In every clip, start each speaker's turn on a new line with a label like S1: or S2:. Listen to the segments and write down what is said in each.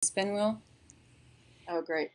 S1: Spin wheel.
S2: Oh, great.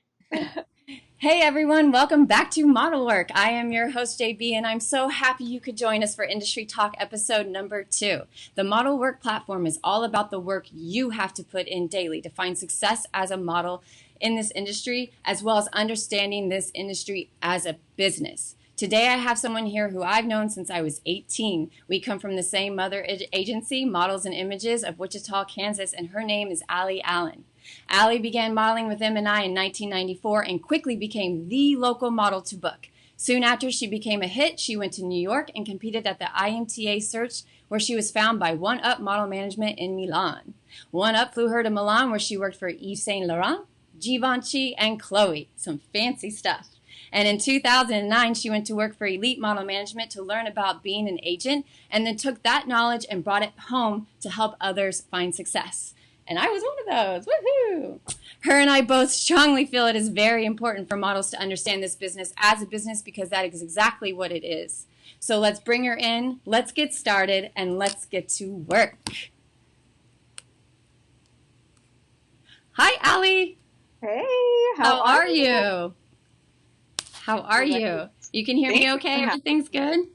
S1: Hey everyone, welcome back to Model Work. I am your host JB and I'm so happy you could join us for Industry Talk episode number 2. The Model Work platform is all about the work you have to put in daily to find success as a model in this industry, as well as understanding this industry as a business. Today I have someone here who I've known since I was 18. We come from the same mother agency, Models and Images of Wichita, Kansas, and her name is Alleigh Allen. Alleigh began modeling with M&I in 1994 and quickly became the local model to book. Soon after she became a hit, she went to New York and competed at the IMTA Search, where she was found by One Up Model Management in Milan. One Up flew her to Milan, where she worked for Yves Saint Laurent, Givenchy, and Chloe. Some fancy stuff. And in 2009, she went to work for Elite Model Management to learn about being an agent, and then took that knowledge and brought it home to help others find success. And I was one of those. Woohoo! Her and I both strongly feel it is very important for models to understand this business as a business, because that is exactly what it is. So let's bring her in, let's get started, and let's get to work. Hi, Alleigh.
S2: Hey,
S1: How
S2: how are
S1: are
S2: you?
S1: you? How are
S2: Great.
S1: you? You can hear me
S2: Thank you
S1: okay?
S2: for having
S1: Everything's good?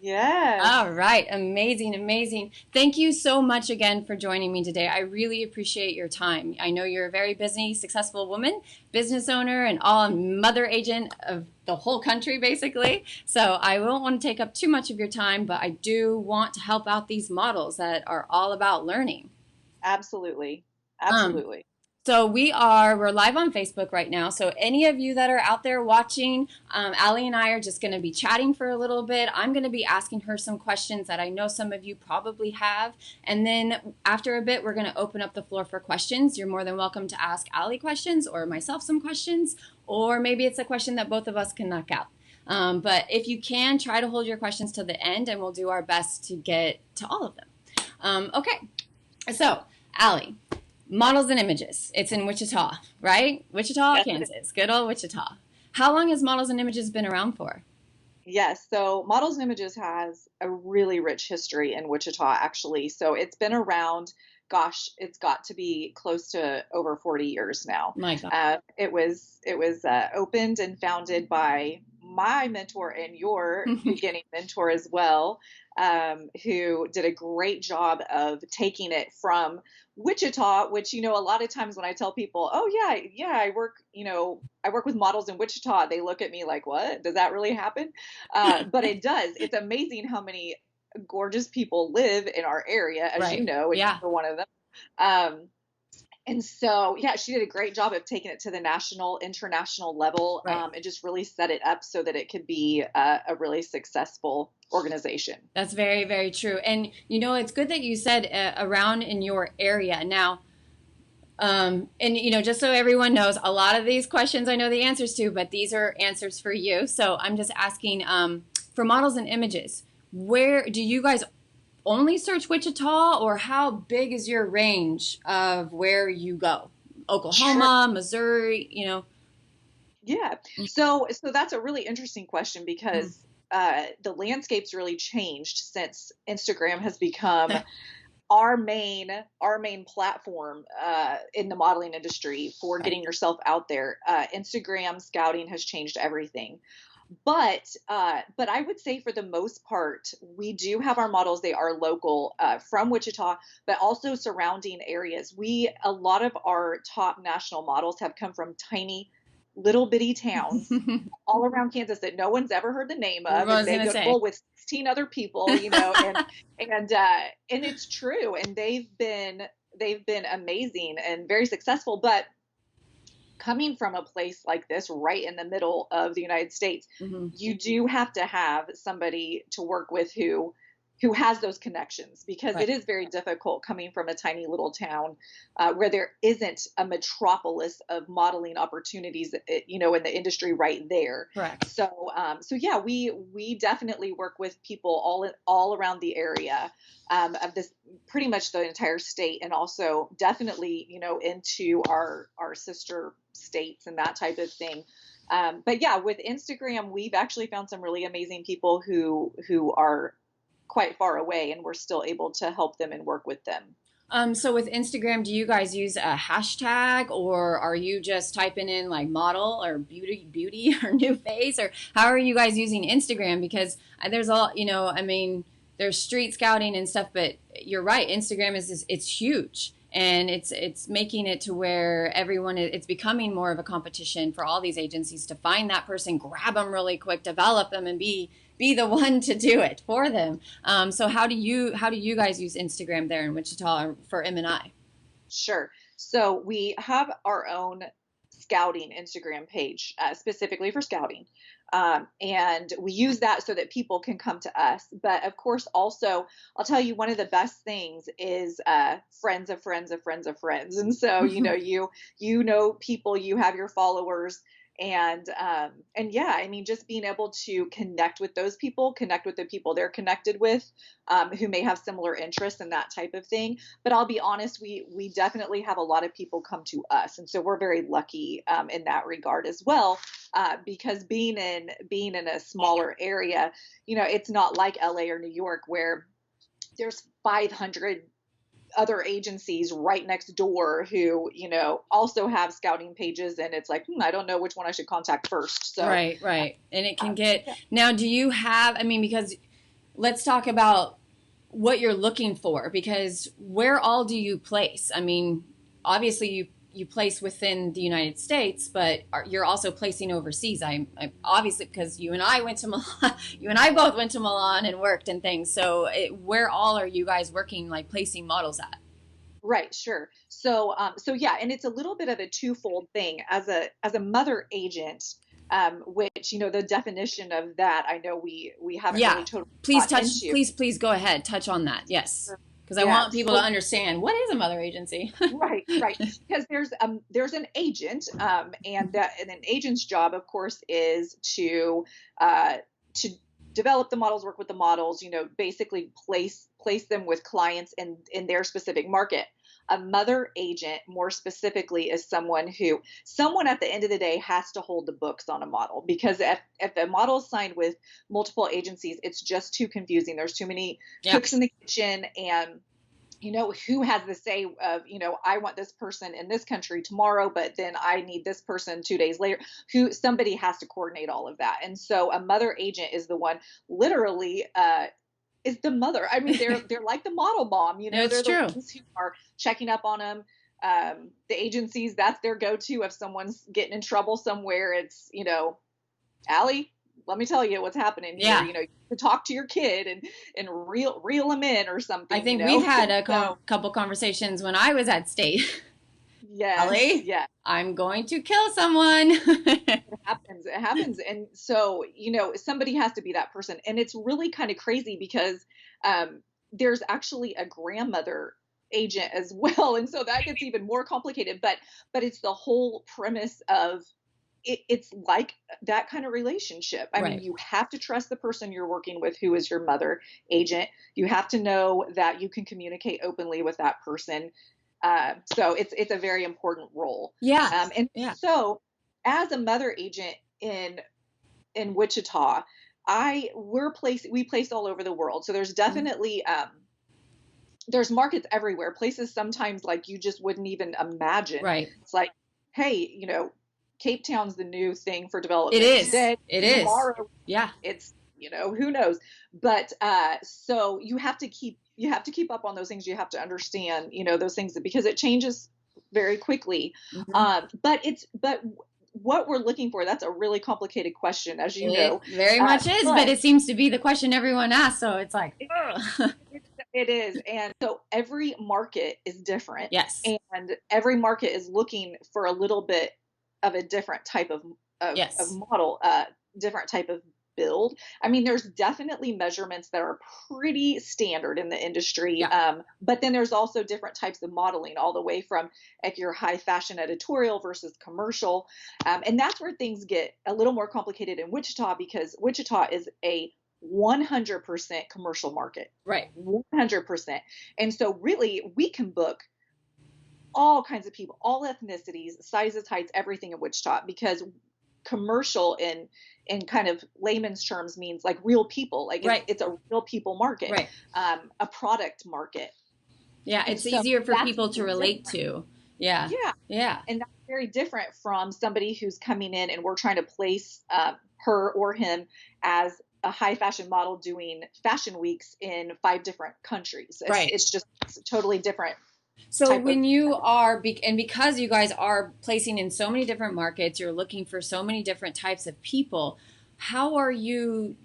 S2: Yes,
S1: All right, amazing, amazing. Thank you so much again for joining me today. I really appreciate your time. I know you're a very busy, successful woman, business owner, and all mother agent of the whole country, basically. So I won't want to take up too much of your time, but I do want to help out these models that are all about learning.
S2: absolutely.
S1: Um,
S2: Absolutely.
S1: we're live on Facebook right now. So any of you that are out there watching, Alleigh and I are just going to be chatting for a little bit. I'm going to be asking her some questions that I know some of you probably have. And then after a bit, we're going to open up the floor for questions. You're more than welcome to ask Alleigh questions or myself some questions, or maybe it's a question that both of us can knock out. But if you can, try to hold your questions to the end and we'll do our best to get to all of them. Okay, so Alleigh. Models and Images. It's in Wichita, right? Wichita,
S2: Yes, it is.
S1: Kansas. Good old Wichita. How long has Models and Images been around for?
S2: Yes, so Models and Images has a really rich history in Wichita, actually. So it's been around, gosh, it's got to be close to over 40 years now.
S1: My God.
S2: It was opened and founded by my mentor and your beginning mentor as well, who did a great job of taking it from Wichita, which, a lot of times when I tell people, oh yeah, yeah, I work with models in Wichita, they look at me like, what? Does that really happen? But it does. It's amazing how many gorgeous people live in our area, as you
S1: Right.
S2: know, and
S1: Yeah.
S2: you're one of them. Um, and so, yeah, she did a great job of taking it to the national, international level,
S1: Right.
S2: and just really set it up so that it could be a really successful organization.
S1: That's very, very true. And it's good that you said around in your area. Now, and just so everyone knows, a lot of these questions I know the answers to, but these are answers for you. So I'm just asking, for Models and Images, where do you guys only search Wichita, or how big is your range of where you go?
S2: Sure.
S1: Oklahoma, Missouri.
S2: Yeah. So that's a really interesting question
S1: Mm.
S2: because the landscape's really changed since Instagram has become our main platform in the modeling industry for
S1: Right.
S2: getting yourself out there. Instagram scouting has changed everything. But I would say for the most part, we do have our models. They are local from Wichita, but also surrounding areas. A lot of our top national models have come from tiny little bitty towns all around Kansas that no one's ever heard the name
S1: I
S2: of, and
S1: was
S2: they
S1: gonna
S2: go to
S1: say.
S2: school with 16 other people, and it's true, and they've been amazing and very successful. But coming from a place like this, right in the middle of the United States,
S1: Hmm.
S2: you do have to have somebody to work with who has those connections, because
S1: Right.
S2: it is very difficult coming from a tiny little town where there isn't a metropolis of modeling opportunities, in the industry right there.
S1: Correct.
S2: So yeah, we definitely work with people all around the area, of this, pretty much the entire state, and also definitely, into our sister states and that type of thing. But yeah, with Instagram, we've actually found some really amazing people who are quite far away, and we're still able to help them and work with them.
S1: So with Instagram, do you guys use a hashtag, or are you just typing in like model or beauty or new face, or how are you guys using Instagram? Because there's all, I mean, there's street scouting and stuff, but you're right. Instagram it's huge, and it's making it to where it's becoming more of a competition for all these agencies to find that person, grab them really quick, develop them, and be the one to do it for them. So how do you guys use Instagram there in Wichita for M&I?
S2: Sure. So we have our own scouting Instagram page specifically for scouting. And we use that so that people can come to us. But of course, also, I'll tell you, one of the best things is friends of friends of friends of friends. And so, you know people, you have your followers. And yeah, I mean, just being able to connect with those people, connect with the people they're connected with, who may have similar interests and that type of thing. But I'll be honest, we definitely have a lot of people come to us, and so we're very lucky in that regard as well, because being in a smaller area, it's not like LA or New York where there's 500 other agencies right next door who, also have scouting pages, and it's like, I don't know which one I should contact first. So
S1: right. And it can get, now, do you have, I mean, because let's talk about what you're looking for, because where all do you place? I mean, obviously you place within the United States, but you're also placing overseas. I obviously, because you and I went to Milan, you and I both went to Milan and worked and things. So where all are you guys working, like placing models at?
S2: Right, sure. So yeah, and it's a little bit of a twofold thing as a mother agent, which, the definition of that, I know we haven't really totally
S1: please go ahead, touch on that. Yes. Because I want people to understand, what is a mother agency?
S2: Right. Because there's an agent, and an agent's job, of course, is to develop the models, work with the models, basically place them with clients in their specific market. A mother agent, more specifically, is someone at the end of the day has to hold the books on a model, because if a model is signed with multiple agencies, it's just too confusing. There's too many cooks in the kitchen, and who has the say of, I want this person in this country tomorrow, but then I need this person 2 days later. Somebody has to coordinate all of that. And so a mother agent is the one, literally, is the mother. I mean, they're like the model mom,
S1: It's
S2: they're
S1: true.
S2: the ones who are checking up on them. The agencies, that's their go-to if someone's getting in trouble somewhere. It's, Allie, let me tell you what's happening here. To talk to your kid and reel them in or something.
S1: I think we've had a couple conversations when I was at state.
S2: Yes.
S1: Allie,
S2: yeah.
S1: I'm going to kill someone.
S2: It happens. And so, somebody has to be that person. And it's really kind of crazy because there's actually a grandmother agent as well. And so that gets even more complicated. But it's the whole premise of it's like that kind of relationship. I mean, you have to trust the person you're working with, who is your mother agent. You have to know that you can communicate openly with that person. So it's a very important role.
S1: Yeah.
S2: So as a mother agent in Wichita, we place all over the world. So there's definitely, there's markets everywhere, places sometimes like you just wouldn't even imagine.
S1: Right.
S2: It's like, hey, Cape Town's the new thing for development.
S1: It is.
S2: Tomorrow,
S1: yeah.
S2: It's, who knows? But so you have to keep up on those things. You have to understand, those things, because it changes very quickly.
S1: Mm-hmm.
S2: But what we're looking for, that's a really complicated question, as you know.
S1: It very much is, but it seems to be the question everyone asks. So it's like,
S2: it is. And so every market is different.
S1: Yes.
S2: And every market is looking for a little bit of a different type of model, different type of build. I mean, there's definitely measurements that are pretty standard in the industry. But then there's also different types of modeling, all the way from like your high fashion editorial versus commercial. And that's where things get a little more complicated in Wichita, because Wichita is a 100% commercial market.
S1: Right.
S2: 100%. And so really we can book all kinds of people, all ethnicities, sizes, heights, everything in Wichita, because commercial in kind of layman's terms means like real people, like it's a real people market,
S1: right.
S2: A product market.
S1: Yeah,
S2: And
S1: it's
S2: so
S1: easier for
S2: that's
S1: people to relate
S2: different.
S1: to. Yeah.
S2: Yeah.
S1: Yeah.
S2: And that's very different from somebody who's coming in and we're trying to place her or him as a high fashion model doing fashion weeks in 5 different countries.
S1: Right.
S2: It's a totally different
S1: So
S2: type of.
S1: when you are, and because you guys are placing in so many different markets, you're looking for so many different types of people. How are you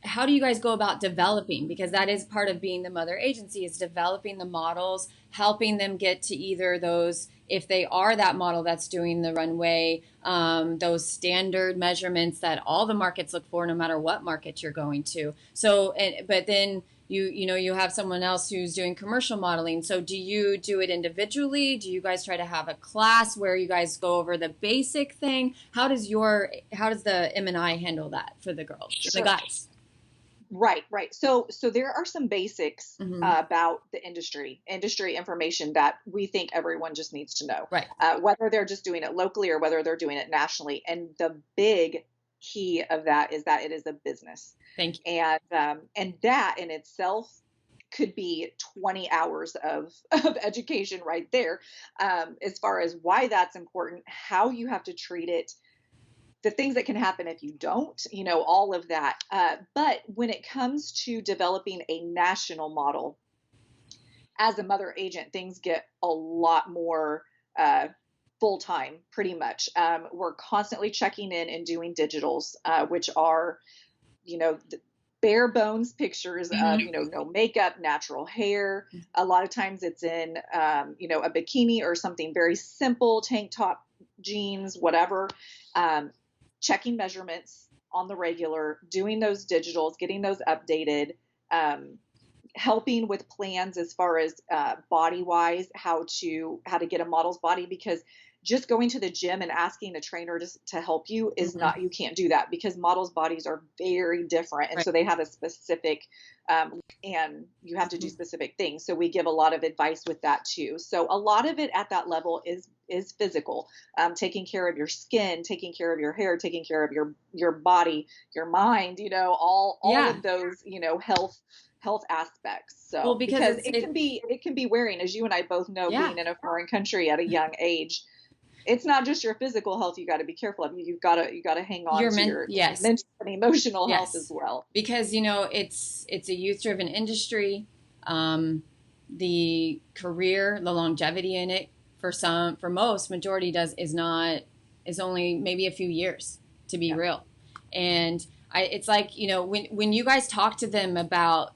S1: how do you guys go about developing? Because that is part of being the mother agency, is developing the models, helping them get to either those, if they are that model that's doing the runway, those standard measurements that all the markets look for, no matter what market you're going to. So, but then you have someone else who's doing commercial modeling. So do you do it individually? Do you guys try to have a class where you guys go over the basic thing? How does the M&I handle that for the girls, the
S2: Sure.
S1: guys?
S2: Right. So there are some basics
S1: Mm-hmm.
S2: about the industry information that we think everyone just needs to know,
S1: Right.
S2: Whether they're just doing it locally or whether they're doing it nationally. And the big key of that is that it is a business.
S1: Thank you.
S2: And that in itself could be 20 hours of education right there, as far as why that's important, how you have to treat it, the things that can happen if you don't, all of that. But when it comes to developing a national model, as a mother agent, things get a lot more full time, pretty much. We're constantly checking in and doing digitals, which are, bare bones pictures of, no makeup, natural hair. A lot of times it's in, a bikini or something very simple, tank top, jeans, whatever. Checking measurements on the regular, doing those digitals, getting those updated, helping with plans as far as body wise, how to get a model's body, because just going to the gym and asking a trainer to help you is not, you can't do that, because models' bodies are very different. And so they have a specific, and you have to do specific things. So we give a lot of advice with that too. So a lot of it at that level is physical, taking care of your skin, taking care of your hair, taking care of your body, your mind, all of those, health aspects. So
S1: well, because
S2: it can be wearing, as you and I both know, being in a foreign country at a young age. It's not just your physical health you got to be careful of. You've got to hang on to your mental and emotional health as well.
S1: Because it's a youth-driven industry. The career, the longevity in it for most majority is only maybe a few years, to be real. And it's like, when you guys talk to them about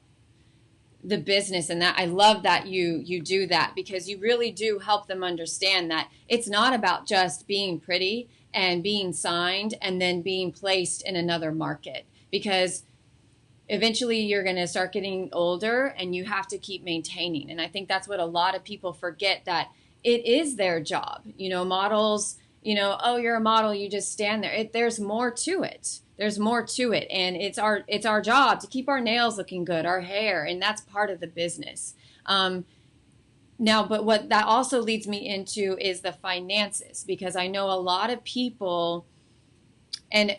S1: the business, and that I love that you do that, because you really do help them understand that it's not about just being pretty and being signed and then being placed in another market, because eventually you're going to start getting older and you have to keep maintaining. And I think that's what a lot of people forget, that it is their job. Models, oh, you're a model, you just stand there. There's more to it. There's more to it. And it's our job to keep our nails looking good, our hair, and that's part of the business. Now, but what that also leads me into is the finances, because I know a lot of people, and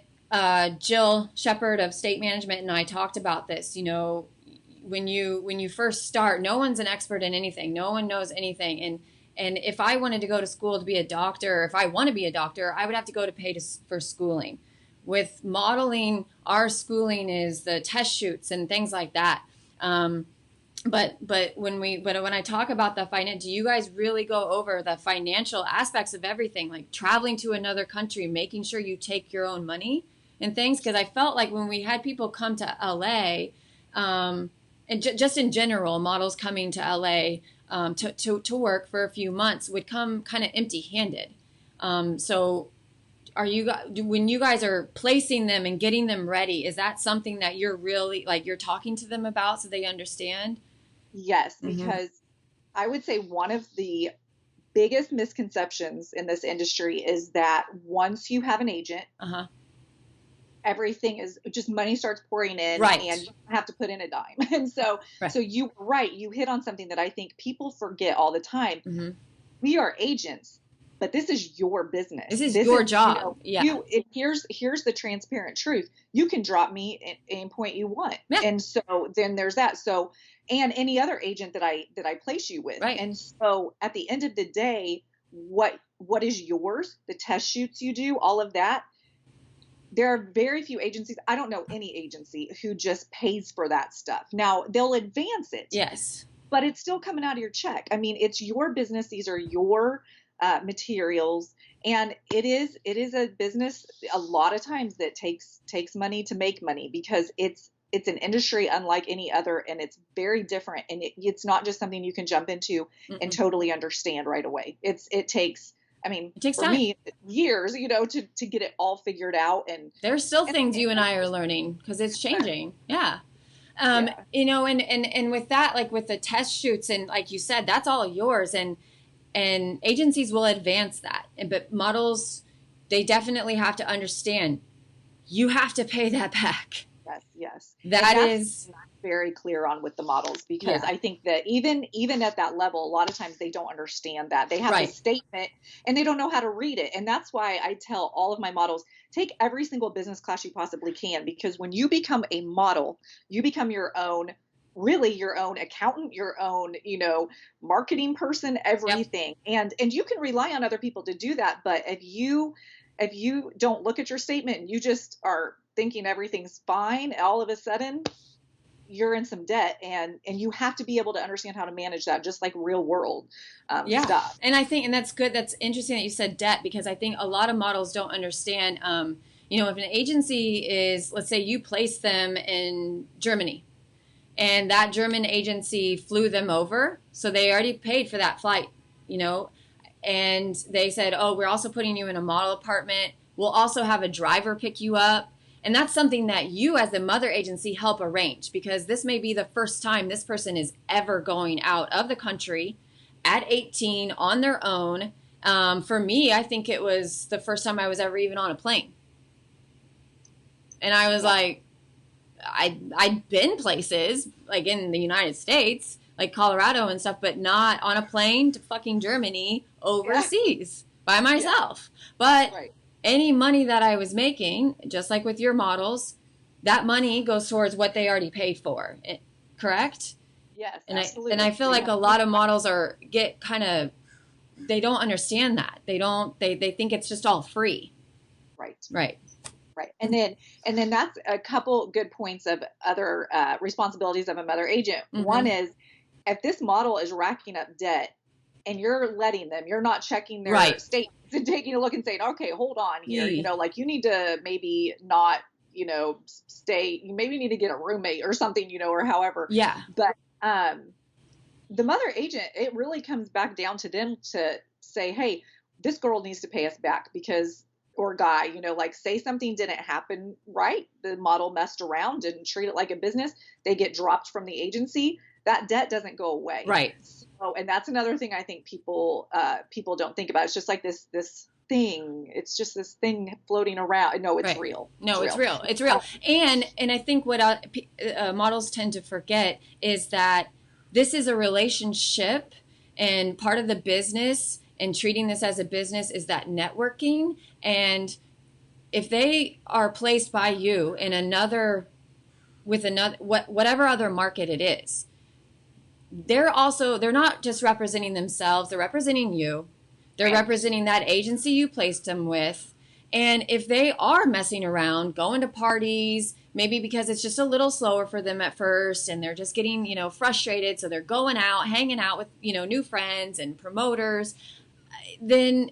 S1: Jill Shepard of State Management and I talked about this, when you first start, no one's an expert in anything. No one knows anything. And if I wanted to go to school to be a doctor, if I want to be a doctor, I would have to go to pay for schooling. With modeling, our schooling is the test shoots and things like that. But when I talk about the finance, do you guys really go over the financial aspects of everything, like traveling to another country, making sure you take your own money and things? Because I felt like when we had people come to LA, and just in general, models coming to LA to work for a few months would come kind of empty-handed. So when you guys are placing them and getting them ready, is that something that you're really you're talking to them about so they understand?
S2: Yes, because I would say one of the biggest misconceptions in this industry is that once you have an agent, everything is just money starts pouring in, and you don't have to put in a dime. And so you hit on something that I think people forget all the time. We are agents. but this is your business.
S1: This is your job.
S2: Here's the transparent truth. You can drop me any point you want.
S1: Yeah.
S2: And so then there's that. So, and any other agent that I place you with.
S1: Right.
S2: And so at the end of the day, what is yours, the test shoots you do, all of that. There are very few agencies. I don't know any agency who just pays for that stuff. Now they'll advance it.
S1: Yes.
S2: But it's still coming out of your check. I mean, it's your business. These are your materials, and it is a business a lot of times that takes money to make money, because it's an industry unlike any other, and it's very different, and it's not just something you can jump into and totally understand right away. It takes for
S1: time.
S2: Me, years, to get it all figured out. And
S1: there's still things you and I are learning because it's changing. Yeah. And with that, like with the test shoots, and like you said, that's all yours, and agencies will advance that. But models, they definitely have to understand you have to pay that back.
S2: Yes.
S1: That is
S2: not very clear on with the models, because I think that even at that level, a lot of times they don't understand that. They have a statement and they don't know how to read it. And that's why I tell all of my models, take every single business class you possibly can, because when you become a model, you become your own accountant, your own, marketing person, everything. Yep. And you can rely on other people to do that. But if you don't look at your statement and you just are thinking everything's fine, all of a sudden you're in some debt, and you have to be able to understand how to manage that, just like real world stuff.
S1: And I think, and that's good. That's interesting that you said debt, because I think a lot of models don't understand, if an agency is, let's say you place them in Germany, and that German agency flew them over, so they already paid for that flight, and they said, oh, we're also putting you in a model apartment. We'll also have a driver pick you up. And that's something that you as the mother agency help arrange, because this may be the first time this person is ever going out of the country at 18 on their own. For me, I think it was the first time I was ever even on a plane. And I was like, I'd been places like in the United States, like Colorado and stuff, but not on a plane to fucking Germany overseas by myself. But any money that I was making, just like with your models, that money goes towards what they already paid for. Correct?
S2: Yes,
S1: and
S2: absolutely.
S1: I feel like a lot of models they don't understand that. They think it's just all free. Right.
S2: And then that's a couple good points of other responsibilities of a mother agent. Mm-hmm. One is, if this model is racking up debt and you're letting them, you're not checking their statements and taking a look and saying, okay, hold on here. Like you need to maybe not, stay, you maybe need to get a roommate or something, or however. Yeah. But the mother agent, it really comes back down to them to say, hey, this girl needs to pay us back, because, or guy, like say something didn't happen right. The model messed around, didn't treat it like a business. They get dropped from the agency. That debt doesn't go away. Right. So, and that's another thing I think people don't think about. It's just like this thing. It's just this thing floating around. No, it's real.
S1: It's real. It's real. And I think what models tend to forget is that this is a relationship, and part of the business and treating this as a business is that networking. And if they are placed by you in whatever other market it is, they're not just representing themselves, they're representing you. They're representing that agency you placed them with. And if they are messing around, going to parties, maybe because it's just a little slower for them at first and they're just getting, frustrated, so they're going out, hanging out with, new friends and promoters, then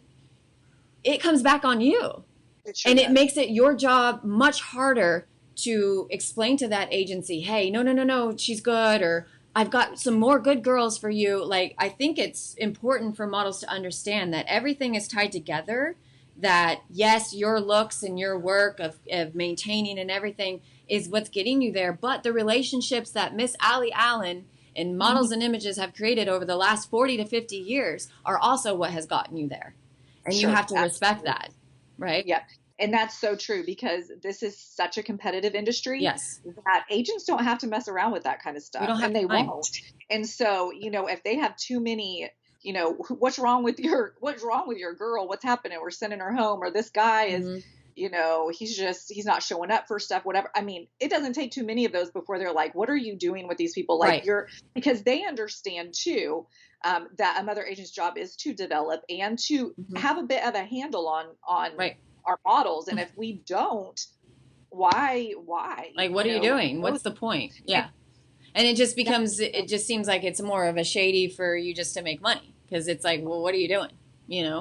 S1: it comes back on you. It makes it your job much harder to explain to that agency, hey, no, she's good, or I've got some more good girls for you. Like, I think it's important for models to understand that everything is tied together, that yes, your looks and your work of maintaining and everything is what's getting you there. But the relationships that Miss Alleigh Allen and Models and Images have created over the last 40 to 50 years are also what has gotten you there. And you have to respect that, right?
S2: Yeah. And that's so true, because this is such a competitive industry. Yes. That agents don't have to mess around with that kind of stuff. They won't. And so, if they have too many, what's wrong with your girl? What's happening? We're sending her home, or this guy is, he's not showing up for stuff, whatever. I mean, it doesn't take too many of those before they're like, what are you doing with these people? Like because they understand too, that a mother agent's job is to develop and to have a bit of a handle on our models. And if we don't, why?
S1: Like, what are you doing? What's the point? Yeah. And it just becomes, it just seems like it's more of a shady for you just to make money. Cause it's like, well, what are you doing?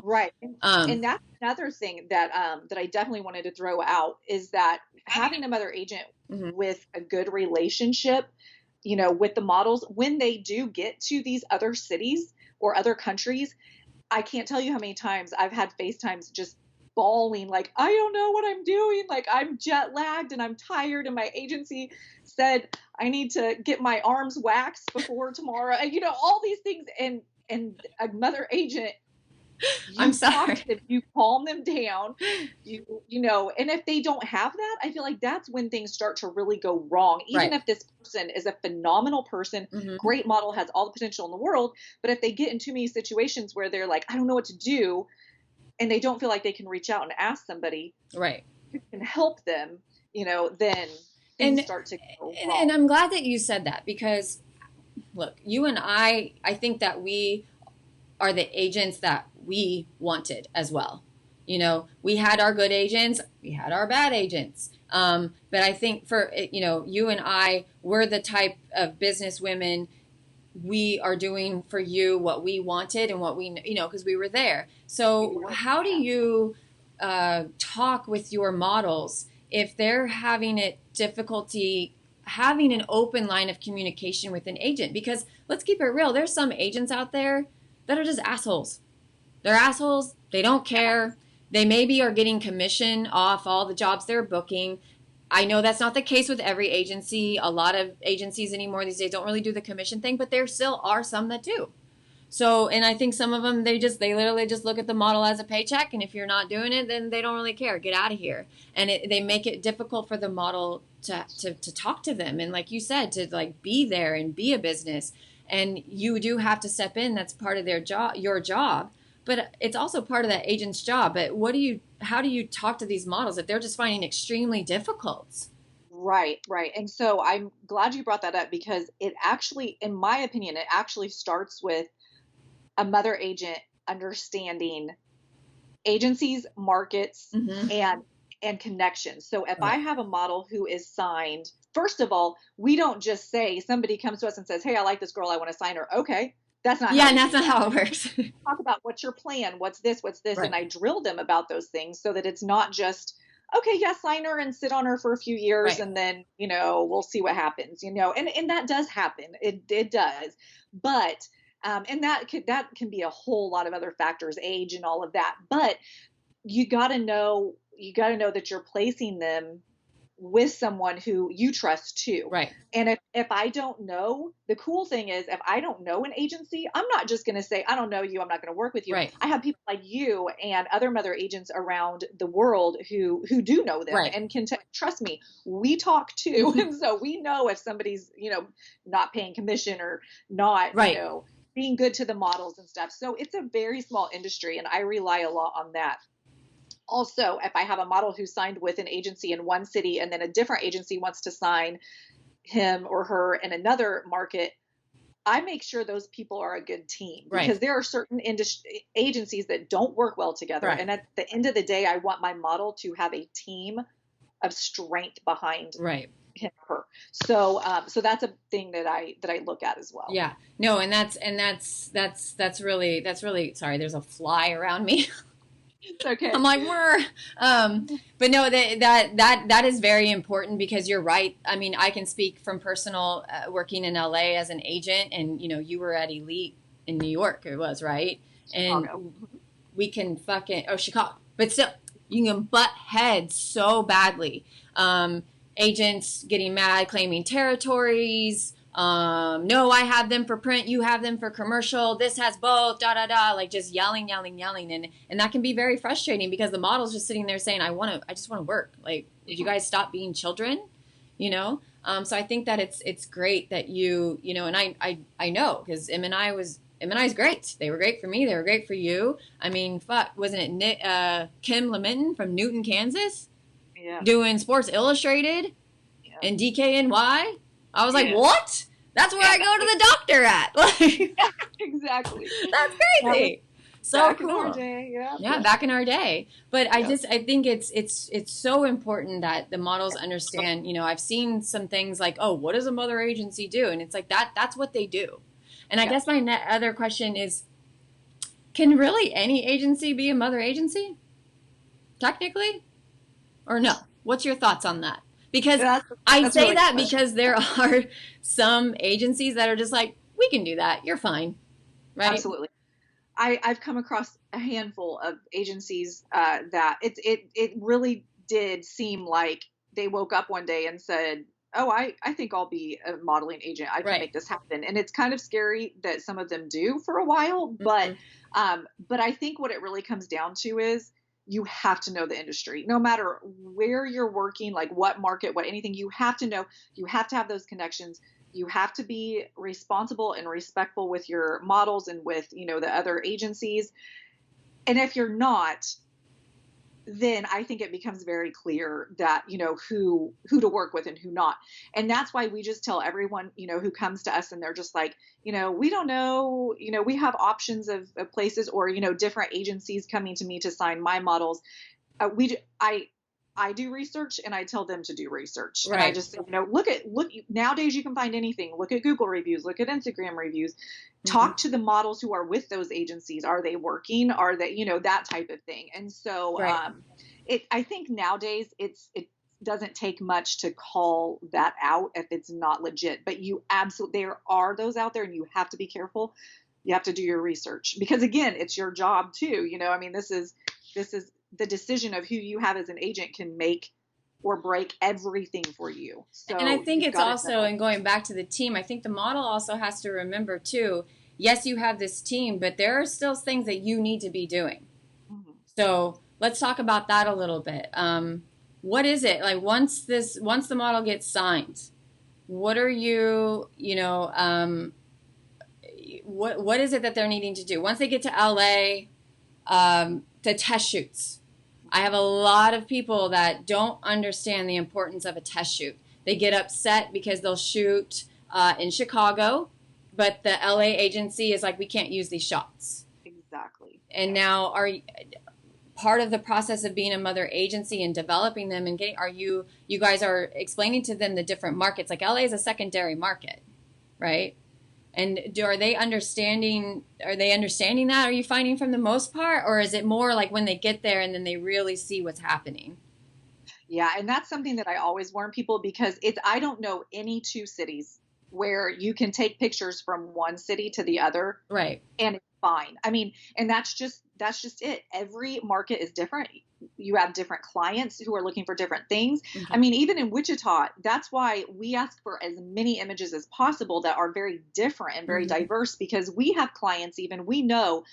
S2: Right. And that's another thing that I definitely wanted to throw out is that having a mother agent with a good relationship, with the models, when they do get to these other cities or other countries, I can't tell you how many times I've had FaceTimes just bawling, like, I don't know what I'm doing. Like, I'm jet lagged and I'm tired. And my agency said I need to get my arms waxed before tomorrow. And, all these things. And a mother agent,
S1: I'm sorry.
S2: You calm them down, and if they don't have that, I feel like that's when things start to really go wrong. Even if this person is a phenomenal person, great model, has all the potential in the world, but if they get in too many situations where they're like, I don't know what to do, and they don't feel like they can reach out and ask somebody who can help them, then things start to go wrong.
S1: And I'm glad that you said that, because look, you and I think that we are the agents that we wanted as well. We had our good agents, we had our bad agents. But I think for, you and I, we're the type of business women. We are doing for you what we wanted and what we, because we were there. So how do you talk with your models if they're having difficulty having an open line of communication with an agent? Because let's keep it real. There's some agents out there that are just assholes. They're assholes. They don't care. They maybe are getting commission off all the jobs they're booking. I know that's not the case with every agency. A lot of agencies anymore these days don't really do the commission thing, but there still are some that do. So, and I think some of them, they literally just look at the model as a paycheck. And if you're not doing it, then they don't really care. Get out of here. And they make it difficult for the model to talk to them. And like you said, to like be there and be a business. And you do have to step in. That's part of your job. But it's also part of that agent's job. But how do you talk to these models if they're just finding it extremely difficult?
S2: Right. And so I'm glad you brought that up, because it actually, in my opinion, it actually starts with a mother agent understanding agencies, markets, and connections. So if I have a model who is signed, first of all, we don't just say, somebody comes to us and says, hey, I like this girl, I want to sign her. Okay. That's not
S1: how it works.
S2: Talk about what's your plan, what's this,
S1: right.
S2: And I drill them about those things so that it's not just, okay, yeah, sign her and sit on her for a few years, right. And then, we'll see what happens, and that does happen. It does. But, and that can be a whole lot of other factors, age and all of that. But you got to know that you're placing them with someone who you trust too.
S1: Right.
S2: And if I don't know, the cool thing is, if I don't know an agency, I'm not just going to say, I don't know you, I'm not going to work with you.
S1: Right.
S2: I have people like you and other mother agents around the world who do know them, right. And can trust me. We talk too. And so we know if somebody's, not paying commission or not,
S1: right.
S2: Being good to the models and stuff. So it's a very small industry, and I rely a lot on that. Also, if I have a model who signed with an agency in one city and then a different agency wants to sign him or her in another market, I make sure those people are a good team,
S1: right.
S2: Because there are certain agencies that don't work well together.
S1: Right.
S2: And at the end of the day, I want my model to have a team of strength behind
S1: right.
S2: him or her. So that's a thing that I look at as well.
S1: Yeah, no. And that's really, sorry, there's a fly around me.
S2: It's okay.
S1: I'm like, but no, that is very important, because you're right. I mean, I can speak from personal working in LA as an agent, and you were at Elite in New York, it was, right? And we can Chicago, but still, you can butt heads so badly. Agents getting mad, claiming territories. No, I have them for print, you have them for commercial, this has both, like just yelling. And that can be very frustrating, because the model's just sitting there saying, I just want to work. Like, did you guys stop being children? So I think that it's great that and I know, because M&I was M&I's great. They were great for me. They were great for you. I mean, fuck, wasn't it Kim Leminton from Newton, Kansas,
S2: Yeah.
S1: doing Sports Illustrated and DKNY? I was like,
S2: Yeah.
S1: what? That's where I go to the doctor at. Like,
S2: Exactly.
S1: that's crazy. So
S2: back
S1: cool.
S2: in our day,
S1: yeah, back in our day. But I think it's so important that the models understand. You know, I've seen some things like, oh, what does a mother agency do? And it's like that's what they do. And I guess my other question is, can really any agency be a mother agency, technically, or no? What's your thoughts on that? Because I say really that because there are some agencies that are just like, we can do that. You're fine. Right?
S2: Absolutely. I've come across a handful of agencies that it really did seem like they woke up one day and said, oh, I think I'll be a modeling agent. I can make this happen. And it's kind of scary that some of them do for a while. But I think what it really comes down to is you have to know the industry, no matter where you're working, like what market, what anything, you have to know, you have to have those connections. You have to be responsible and respectful with your models and with, you know, the other agencies. And if you're not, then I think it becomes very clear that, you know, who to work with and who not. And that's why we just tell everyone, you know, who comes to us and they're just like, you know, we don't know, you know, we have options of places or, you know, different agencies coming to me to sign my models. I do research and I tell them to do research. Right. And I just say, you know, look, nowadays you can find anything. Look at Google reviews, look at Instagram reviews, talk to the models who are with those agencies. Are they working? Are they, you know, that type of thing. And so, I think nowadays it doesn't take much to call that out if it's not legit, but there are those out there and you have to be careful. You have to do your research because again, it's your job too. You know, I mean, this is the decision of who you have as an agent can make or break everything for you. So,
S1: and I think it's also, and going back to the team, I think the model also has to remember too, yes, you have this team, but there are still things that you need to be doing. Mm-hmm. So let's talk about that a little bit. What is it like once the model gets signed? What are you know, what is it that they're needing to do once they get to LA? The test shoots. I have a lot of people that don't understand the importance of a test shoot. They get upset because they'll shoot in Chicago, but the LA agency is like, we can't use these shots.
S2: Exactly.
S1: And now part of the process of being a mother agency and developing them and you guys are explaining to them the different markets. Like LA is a secondary market, right? And are they understanding that? Are you finding from the most part? Or is it more like when they get there and then they really see what's happening?
S2: Yeah. And that's something that I always warn people because I don't know any two cities where you can take pictures from one city to the other.
S1: Right.
S2: And it's fine. I mean, and that's just it. Every market is different. You have different clients who are looking for different things. Mm-hmm. I mean, even in Wichita, that's why we ask for as many images as possible that are very different and very diverse because we have clients we know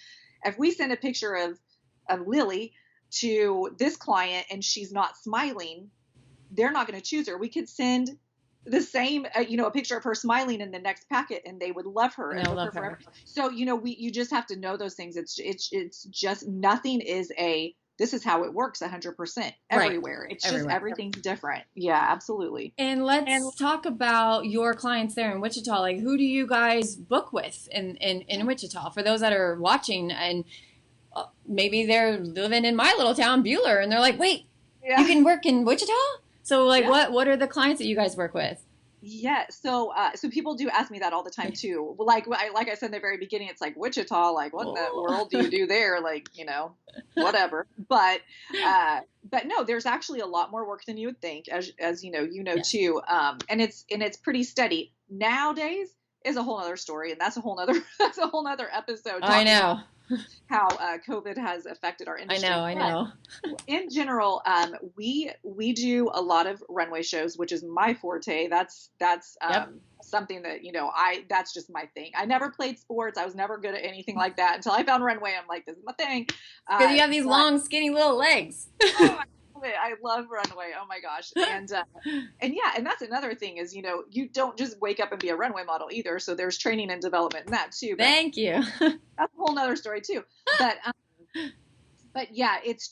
S2: if we send a picture of Lily to this client and she's not smiling, they're not going to choose her. We could send the same, a picture of her smiling in the next packet and they would love her. And love her forever. So, you just have to know those things. It's just nothing is this is how it works 100% everywhere. Right. It's just everything's different. Yeah, absolutely.
S1: And let's talk about your clients there in Wichita. Like, who do you guys book with in Wichita? For those that are watching and maybe they're living in my little town, Bueller, and they're like, wait, you can work in Wichita? So like, what are the clients that you guys work with?
S2: Yeah. So people do ask me that all the time too. Like I said in the very beginning, it's like Wichita, like what in the world do you do there? Like, whatever. But no, there's actually a lot more work than you would think as too. And it's pretty steady. Nowadays is a whole other story. And that's a whole nother episode.
S1: I know.
S2: How COVID has affected our industry.
S1: I know.
S2: In general, we do a lot of runway shows, which is my forte. That's something that that's just my thing. I never played sports. I was never good at anything like that until I found runway. I'm like, this is my thing.
S1: Because you have these long, skinny little legs.
S2: it. I love runway. Oh my gosh. And yeah, and that's another thing is, you don't just wake up and be a runway model either. So there's training and development in that too. But
S1: Thank you.
S2: that's a whole nother story too. But yeah, it's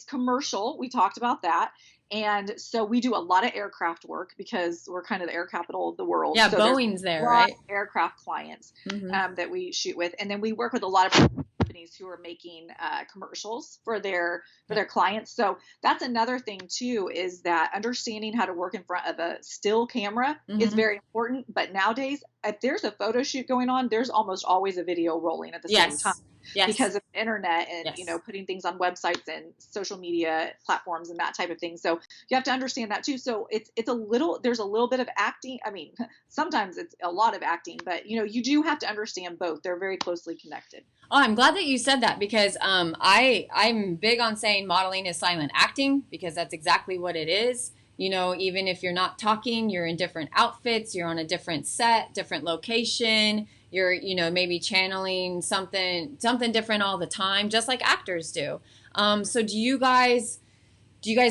S2: commercial. We talked about that. And so we do a lot of aircraft work because we're kind of the air capital of the world.
S1: Yeah,
S2: so
S1: Boeing's there, right?
S2: Aircraft clients that we shoot with. And then we work with a lot of companies who are making commercials for their clients. So that's another thing too, is that understanding how to work in front of a still camera is very important. But nowadays, if there's a photo shoot going on, there's almost always a video rolling at the same time.
S1: Yes.
S2: Because of the internet and, putting things on websites and social media platforms and that type of thing. So you have to understand that too. So there's a little bit of acting. I mean, sometimes it's a lot of acting, but you do have to understand both. They're very closely connected.
S1: Oh, I'm glad that you said that because I'm big on saying modeling is silent acting because that's exactly what it is. Even if you're not talking, you're in different outfits, you're on a different set, different location. You're, maybe channeling something different all the time, just like actors do. So do you guys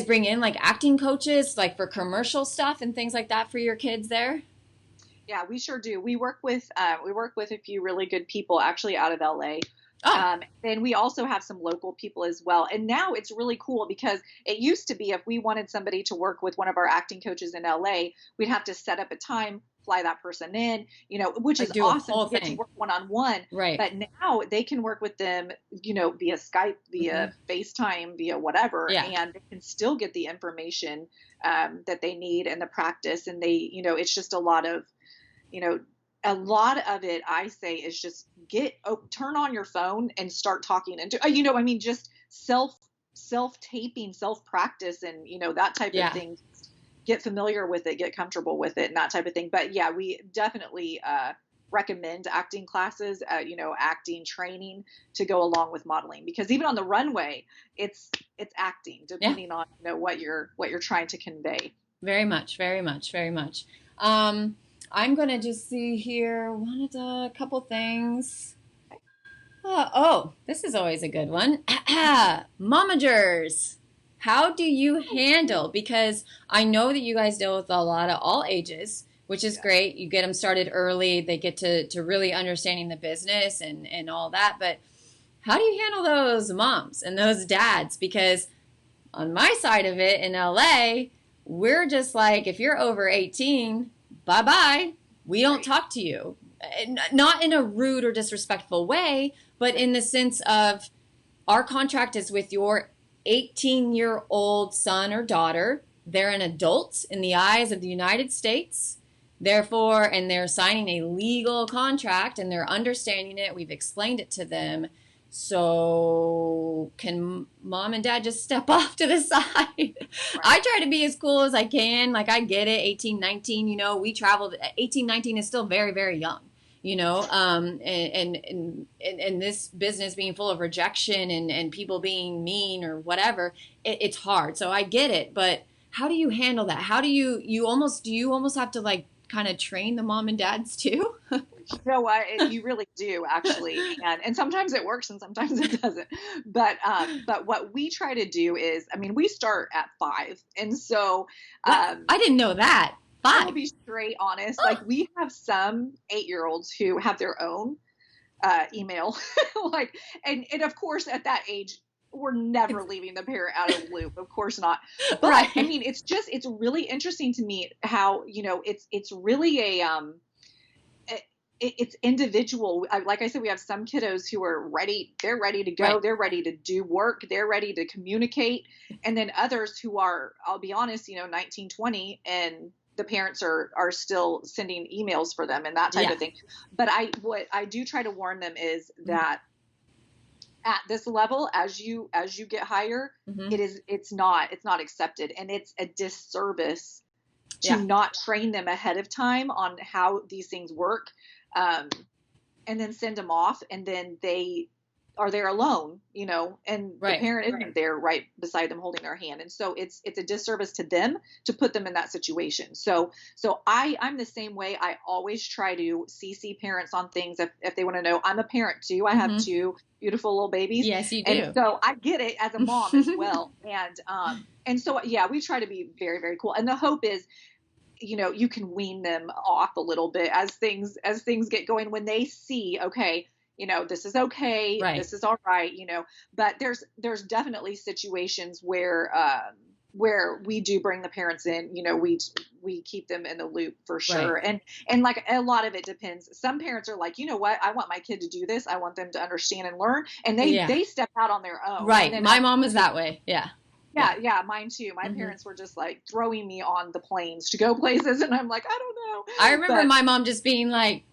S1: bring in like acting coaches, like for commercial stuff and things like that for your kids there?
S2: Yeah, we sure do. We work with a few really good people actually out of LA. And we also have some local people as well. And now it's really cool because it used to be if we wanted somebody to work with one of our acting coaches in LA, we'd have to set up a time, fly that person in, which is awesome to get to work one-on-one.
S1: Right.
S2: But now they can work with them, via Skype, via FaceTime, via whatever, and they can still get the information that they need and the practice. And they, it's just a lot of it, I say, is just turn on your phone and start talking and just self-taping, self-practice and, that type of thing. Get familiar with it, get comfortable with it and that type of thing. But yeah, we definitely recommend acting classes, acting training to go along with modeling because even on the runway, it's acting depending on, what you're trying to convey.
S1: Very much, very much, very much. I'm going to just see here a couple things. This is always a good one. Momagers. How do you handle, because I know that you guys deal with a lot of all ages, which is great. You get them started early. They get to really understanding the business and all that. But how do you handle those moms and those dads? Because on my side of it in LA, we're just like, if you're over 18, bye-bye. We don't talk to you. Not in a rude or disrespectful way, but in the sense of our contract is with your 18-year-old son or daughter. They're an adult in the eyes of the United States. Therefore, and they're signing a legal contract and they're understanding it. We've explained it to them. So can mom and dad just step off to the side? Right. I try to be as cool as I can. Like I get it. 18, 19, we traveled. 18, 19 is still very, very young, and this business being full of rejection and people being mean or whatever, it's hard. So I get it. But how do you handle that? How do you almost have to like kind of train the mom and dads too?
S2: You know what? You really do actually. And sometimes it works and sometimes it doesn't. But what we try to do is, we start at 5. And so,
S1: I didn't know that. 5.
S2: I will be straight honest. Like we have some 8-year-olds who have their own, email, and of course at that age, we're never leaving the parent out of the loop. Of course not. But
S1: right.
S2: It's really interesting to me how, it's really it's individual. Like I said, we have some kiddos who are ready. They're ready to go. Right. They're ready to do work. They're ready to communicate. And then others who are, I'll be honest, 19, 20, and the parents are still sending emails for them and that type of thing. But what I do try to warn them is that at this level, as you get higher, it's not accepted. And it's a disservice to not train them ahead of time on how these things work. And then send them off, and then they are there alone, and the
S1: Right.
S2: parent isn't there right beside them holding their hand. And so it's a disservice to them to put them in that situation. So I'm the same way. I always try to CC parents on things if they want to know. I'm a parent too. I have two beautiful little babies.
S1: Yes, you
S2: And
S1: do.
S2: so I get it as a mom as well. And so, yeah, we try to be very, very cool. And the hope is, you can wean them off a little bit as things get going, when they see, okay, this is okay,
S1: Right.
S2: this is all right, but there's definitely situations where we do bring the parents in, we keep them in the loop for sure.
S1: Right.
S2: And like a lot of it depends. Some parents are like, you know what, I want my kid to do this. I want them to understand and learn. And they step out on their own.
S1: Right. My mom was that way. Yeah.
S2: Yeah, mine too. My parents were just like throwing me on the planes to go places, and I'm like, I don't know.
S1: I remember my mom just being like,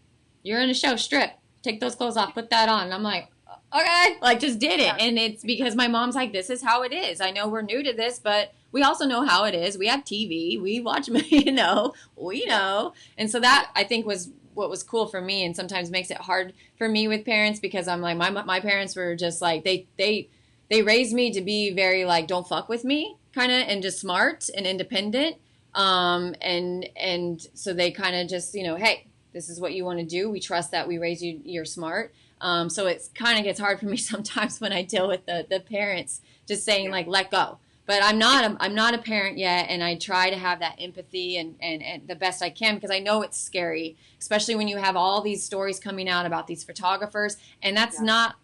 S1: "You're in a show, strip, take those clothes off, put that on." And I'm like, okay, like just did it. And it's because my mom's like, this is how it is. I know we're new to this, but we also know how it is. We have TV, we watch, we know. And so that I think was what was cool for me, and sometimes makes it hard for me with parents, because I'm like, my parents were just like, they raised me to be very like, don't fuck with me kind of, and just smart and independent. And so they kind of just, hey, this is what you want to do. We trust that we raise you, you're smart. So it's kind of gets hard for me sometimes when I deal with the parents just saying like, let go. But I'm not a parent yet. And I try to have that empathy and the best I can, because I know it's scary, especially when you have all these stories coming out about these photographers. And that's not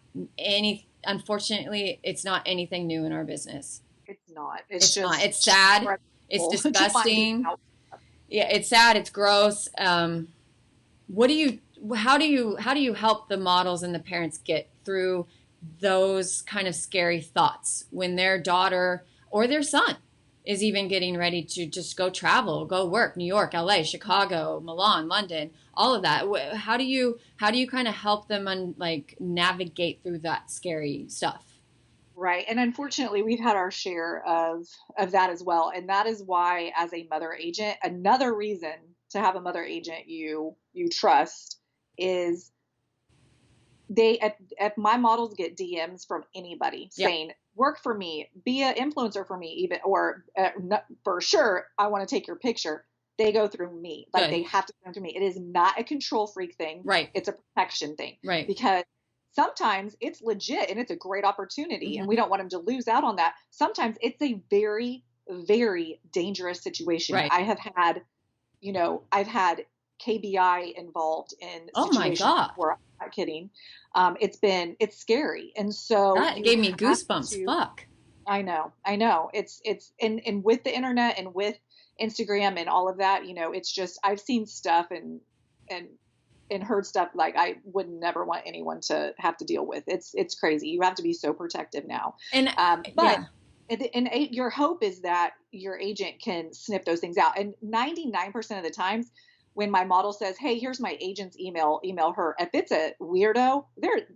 S1: unfortunately, it's not anything new in our business.
S2: It's not. It's just
S1: not. It's sad. It's disgusting. Yeah, it's sad. It's gross. How do you help the models and the parents get through those kind of scary thoughts when their daughter or their son is even getting ready to just go travel, go work, New York, LA, Chicago, Milan, London, all of that? How do you kind of help them navigate through that scary stuff?
S2: Right. And unfortunately, we've had our share of that as well. And that is why, as a mother agent, another reason to have a mother agent you trust is if my models get DMs from anybody saying, work for me, be an influencer for me, even, or for sure, I want to take your picture, they go through me. Like, they have to come through me. It is not a control freak thing.
S1: Right.
S2: It's a protection thing.
S1: Right.
S2: Because sometimes it's legit and it's a great opportunity, and we don't want them to lose out on that. Sometimes it's a very, very dangerous situation.
S1: Right.
S2: I've had KBI involved in situations.
S1: Oh my God.
S2: Where I'm not kidding. It's scary. And so
S1: that gave me goosebumps. Fuck.
S2: I know. It's and with the internet and with Instagram and all of that, it's just, I've seen stuff and heard stuff like I would never want anyone to have to deal with. It's crazy. You have to be so protective now. And your hope is that your agent can snip those things out. And 99% of the times when my model says, hey, here's my agent's email her. If it's a weirdo,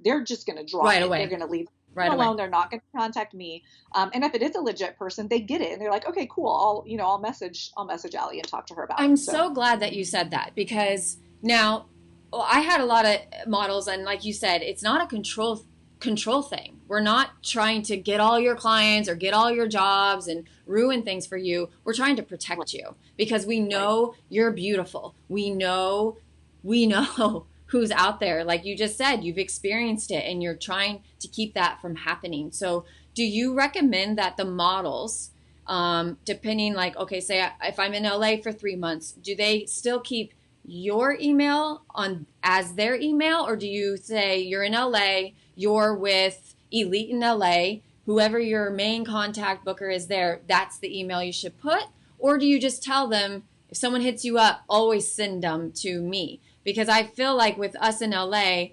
S2: they're just going to drop
S1: right
S2: it.
S1: Away.
S2: They're going to leave
S1: right
S2: alone.
S1: Away.
S2: They're not going to contact me. And if it is a legit person, they get it. And they're like, okay, cool. I'll message Alleigh and talk to her about it.
S1: I'm so glad that you said that, because now, I had a lot of models, and like you said, it's not a control thing. We're not trying to get all your clients or get all your jobs and ruin things for you. We're trying to protect you, because we know you're beautiful. We know who's out there. Like you just said, you've experienced it, and you're trying to keep that from happening. So do you recommend that the models, depending, like, okay, say if I'm in LA for 3 months, do they still keep your email on as their email, or do you say you're in LA, you're with Elite in LA, whoever your main contact booker is there, that's the email you should put? Or do you just tell them, if someone hits you up, always send them to me? Because I feel like with us in LA,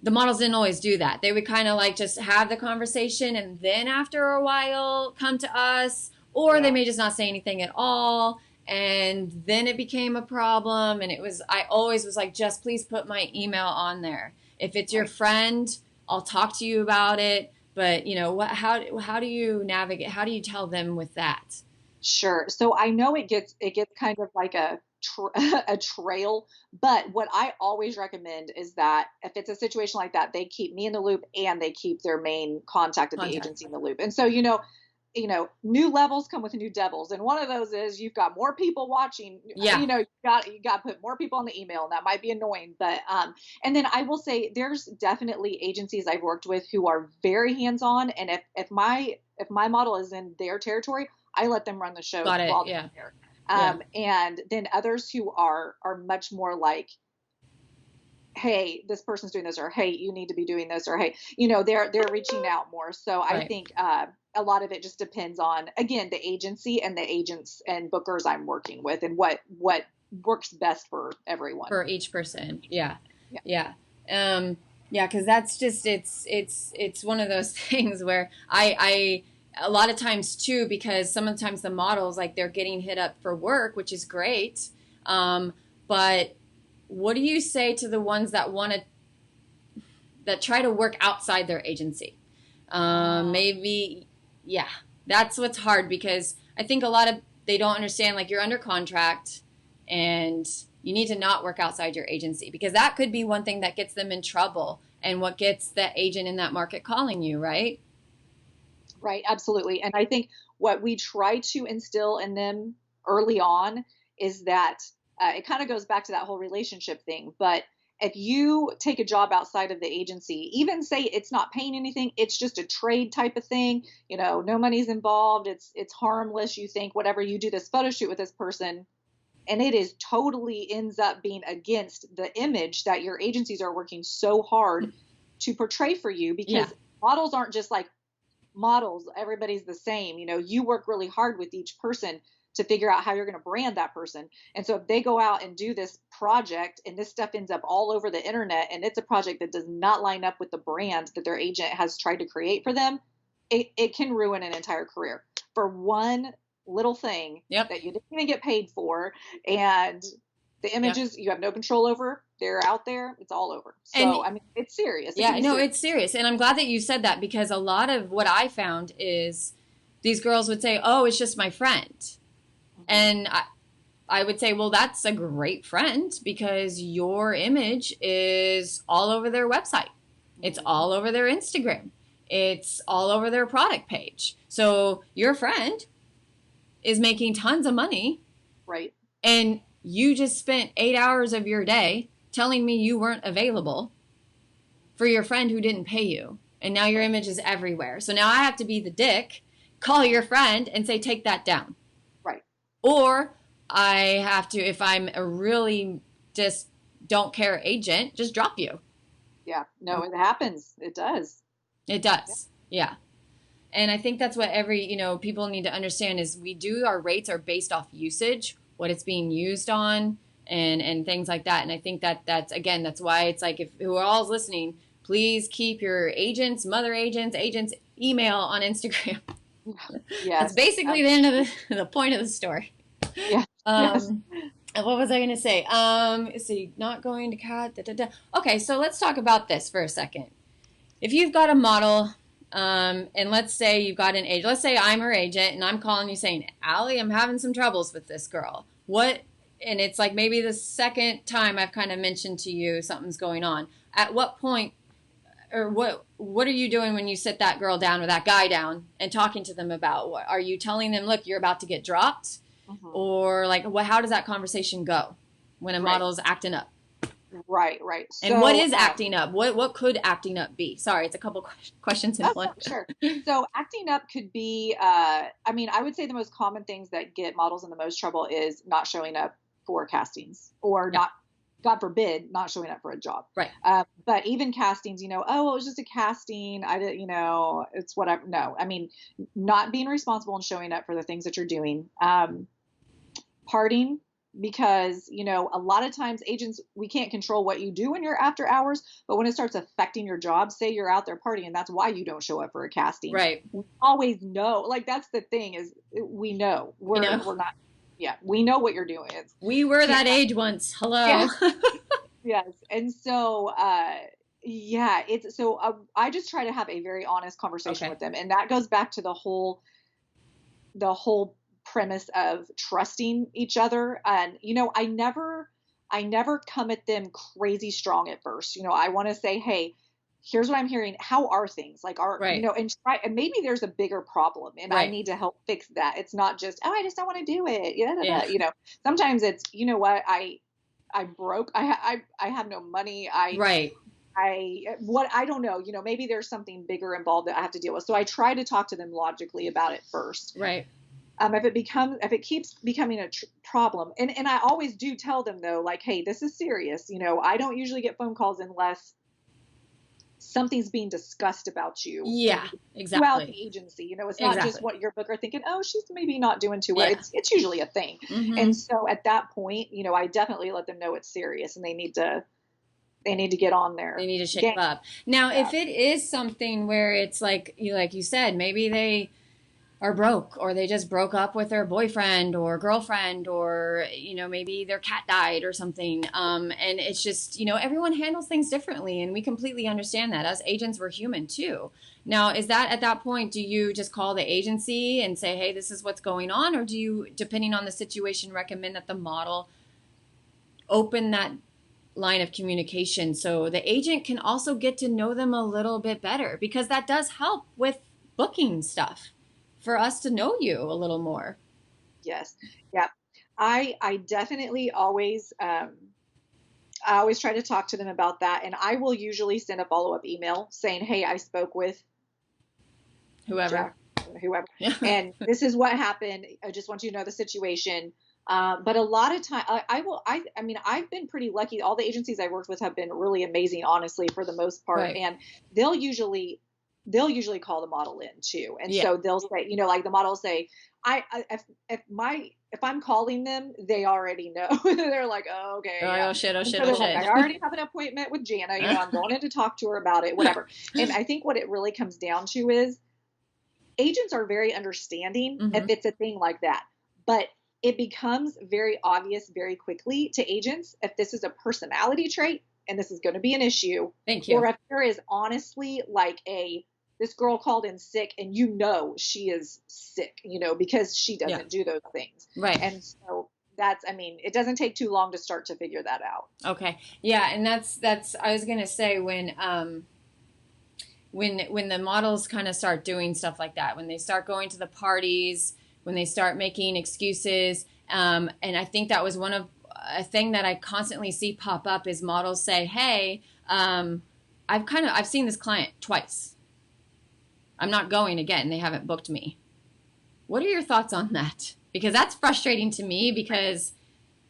S1: the models didn't always do that. They would kind of like just have the conversation and then after a while come to us, or they may just not say anything at all. And then it became a problem. And I always was like, just please put my email on there. If it's your friend, I'll talk to you about it. But how do you navigate? How do you tell them with that?
S2: Sure. So I know it gets kind of like a trail. But what I always recommend is that if it's a situation like that, they keep me in the loop and they keep their main contact at the agency in the loop. And so, new levels come with new devils. And one of those is you've got more people watching, you got to put more people on the email, and that might be annoying. But, and then I will say there's definitely agencies I've worked with who are very hands-on. And if my model is in their territory, I let them run the show while they're there. And then others who are much more like, hey, this person's doing this, or hey, you need to be doing this, or hey, they're reaching out more. So I think a lot of it just depends on, again, the agency and the agents and bookers I'm working with, and what works best for everyone,
S1: for each person. Because that's just it's one of those things where I a lot of times too, because sometimes the models, like, they're getting hit up for work, which is great, but what do you say to the ones that try to work outside their agency? That's what's hard, because I think they don't understand, like, you're under contract and you need to not work outside your agency, because that could be one thing that gets them in trouble and what gets the agent in that market calling you, right?
S2: Right. Absolutely. And I think what we try to instill in them early on is that it kind of goes back to that whole relationship thing. But if you take a job outside of the agency, even say it's not paying anything, it's just a trade type of thing, no money's involved, it's harmless, you think, whatever, you do this photo shoot with this person, and it is totally ends up being against the image that your agencies are working so hard to portray for you, because models aren't just like models, everybody's the same. You work really hard with each person to figure out how you're going to brand that person. And so if they go out and do this project and this stuff ends up all over the internet, and it's a project that does not line up with the brand that their agent has tried to create for them, it can ruin an entire career for one little thing that you didn't even get paid for. And the images you have no control over, they're out there, it's all over. So, it's serious.
S1: It's serious. And I'm glad that you said that, because a lot of what I found is these girls would say, oh, it's just my friend. And I would say, well, that's a great friend, because your image is all over their website. It's all over their Instagram. It's all over their product page. So your friend is making tons of money.
S2: Right.
S1: And you just spent 8 hours of your day telling me you weren't available for your friend who didn't pay you. And now your image is everywhere. So now I have to be the dick, call your friend and say, take that down.
S2: Right.
S1: Or I have to, if I'm a really just don't care agent, just drop you.
S2: Yeah. No, it happens. It does.
S1: It does. Yeah. And I think that's what people need to understand is our rates are based off usage, what it's being used on, and things like that. And I think that's why it's like, if who are all listening, please keep your agents, mother agents, email on Instagram.
S2: Yes.
S1: That's basically the end of the point of the story.
S2: Yeah. Yes.
S1: What was I going to say? Let's see, not going to cat. Okay, so let's talk about this for a second. If you've got a model, and let's say you've got an agent. Let's say I'm her agent, and I'm calling you saying, Allie, I'm having some troubles with this girl. And it's like maybe the second time I've kind of mentioned to you something's going on. At what point, or what are you doing when you sit that girl down or that guy down and talking to them about what? Are you telling them, look, you're about to get dropped? Or like, how does that conversation go when a model is acting up?
S2: Right.
S1: And what is acting up? What could acting up be? Sorry, it's a couple questions in one.
S2: Sure. So acting up could be, I would say the most common things that get models in the most trouble is not showing up for castings, or not, God forbid, not showing up for a job.
S1: Right.
S2: But even castings, it was just a casting. I didn't, it's whatever. No, not being responsible and showing up for the things that you're doing. Parting, because, a lot of times agents, we can't control what you do when you're after hours, but when it starts affecting your job, say you're out there partying, that's why you don't show up for a casting.
S1: Right.
S2: We always know, like, that's the thing is we know we're not, we know what you're doing.
S1: We were that age once. Hello.
S2: Yeah. Yes. And so, I just try to have a very honest conversation with them. And that goes back to the whole premise of trusting each other. And, I never come at them crazy strong at first. I want to say, hey, here's what I'm hearing. How are things? Like,
S1: Right.
S2: and try, and maybe there's a bigger problem and I
S1: Right.
S2: need to help fix that. It's not just, oh, I just don't want to do it.
S1: Yeah.
S2: Sometimes it's, what, I'm broke. I have no money.
S1: Right.
S2: I don't know, maybe there's something bigger involved that I have to deal with. So I try to talk to them logically about it first.
S1: Right.
S2: If it keeps becoming a problem, and I always do tell them though, like, hey, this is serious. I don't usually get phone calls unless something's being discussed about you.
S1: Yeah, exactly.
S2: Throughout the agency, it's not just what your booker thinking, oh, she's maybe not doing too well.
S1: Yeah.
S2: It's usually a thing.
S1: Mm-hmm.
S2: And so at that point, I definitely let them know it's serious and they need to get on there.
S1: They need to shake up. Now, if it is something where it's like you said, maybe they are broke or they just broke up with their boyfriend or girlfriend or, maybe their cat died or something. And it's just, everyone handles things differently and we completely understand that. As agents, we're human too. Now, is that at that point, do you just call the agency and say, hey, this is what's going on? Or do you, depending on the situation, recommend that the model open that line of communication so the agent can also get to know them a little bit better? Because that does help with booking stuff for us to know you a little more.
S2: Yes. Yeah. I definitely always, I always try to talk to them about that. And I will usually send a follow-up email saying, hey, I spoke with
S1: whoever,
S2: and this is what happened. I just want you to know the situation. But a lot of time I've been pretty lucky. All the agencies I worked with have been really amazing, honestly, for the most part. Right. And they'll usually call the model in too. And so they'll say, like the model will say, if I'm calling them, they already know. They're like, oh, okay.
S1: Oh shit.
S2: Like, I already have an appointment with Jana. I'm going in to talk to her about it, whatever. And I think what it really comes down to is agents are very understanding if it's a thing like that. But it becomes very obvious very quickly to agents if this is a personality trait and this is going to be an issue.
S1: Thank you.
S2: Or if there is honestly like this girl called in sick and she is sick, because she doesn't do those things.
S1: Right.
S2: And so it doesn't take too long to start to figure that out.
S1: Okay. Yeah. And that's, I was going to say when the models kind of start doing stuff like that, when they start going to the parties, when they start making excuses. And I think that was a thing that I constantly see pop up is models say, hey, I've seen this client twice. I'm not going again. They haven't booked me. What are your thoughts on that? Because that's frustrating to me, because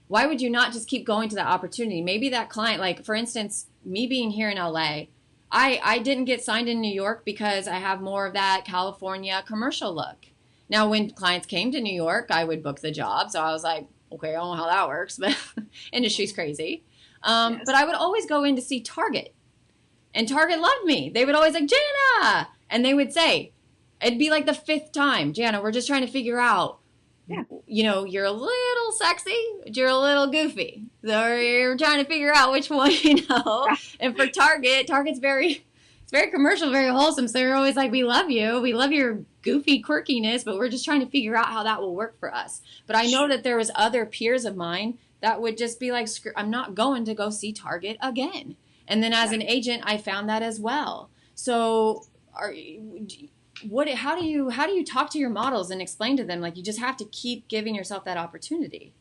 S1: why would you not just keep going to that opportunity? Maybe that client, like for instance, me being here in LA, I didn't get signed in New York because I have more of that California commercial look. Now, when clients came to New York, I would book the job. So I was like, okay, I don't know how that works, but industry's crazy. But I would always go in to see Target. And Target loved me. They would always like, Jana! And they would say, it'd be like the 5th time, Jana, we're just trying to figure out, you're a little sexy, but you're a little goofy. So you're trying to figure out which one, And for Target's very commercial, very wholesome. So they're always like, we love you. We love your goofy quirkiness, but we're just trying to figure out how that will work for us. But I know that there was other peers of mine that would just be like, I'm not going to go see Target again. And then as an agent, I found that as well. So how do you talk to your models and explain to them, like, you just have to keep giving yourself that opportunity?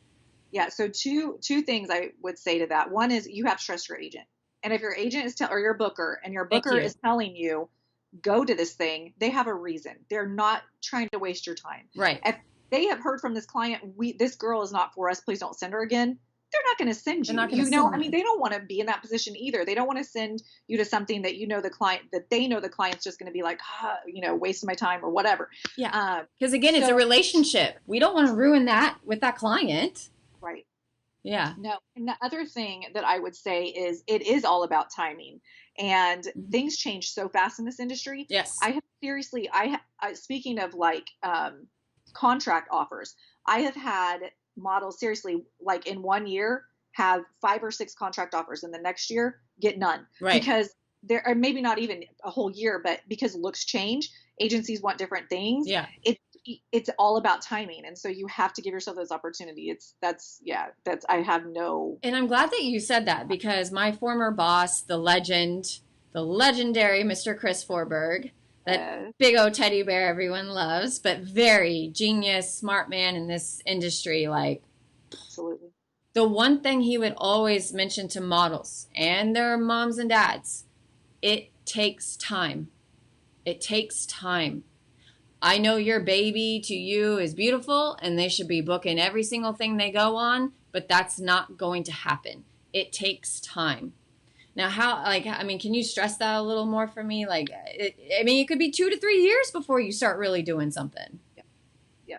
S2: Yeah. So two things I would say to that. One is you have to trust your agent. And if your agent is or your booker, and your booker is telling you, go to this thing, they have a reason. They're not trying to waste your time.
S1: Right.
S2: If they have heard from this client, this girl is not for us, please don't send her again. They're not going to send you. They don't want to be in that position either. They don't want to send you to something that they know the client's just going to be like, wasting my time or whatever.
S1: Yeah. Because again, it's a relationship. We don't want to ruin that with that client.
S2: Right.
S1: Yeah.
S2: No. And the other thing that I would say is it is all about timing, and things change so fast in this industry.
S1: Yes.
S2: Speaking of contract offers, I have had models seriously, like in 1 year, have 5 or 6 contract offers, and the next year get none.
S1: Right.
S2: Because or maybe not even a whole year, but because looks change, agencies want different things.
S1: Yeah.
S2: it's all about timing. And so you have to give yourself those opportunities. I have no.
S1: And I'm glad that you said that, because my former boss, the legendary Mr. Chris Forberg, that big old teddy bear everyone loves, but very genius, smart man in this industry. Like,
S2: absolutely.
S1: The one thing he would always mention to models and their moms and dads, it takes time. It takes time. I know your baby to you is beautiful and they should be booking every single thing they go on, but that's not going to happen. It takes time. Now, can you stress that a little more for me? It could be 2 to 3 years before you start really doing something.
S2: Yeah.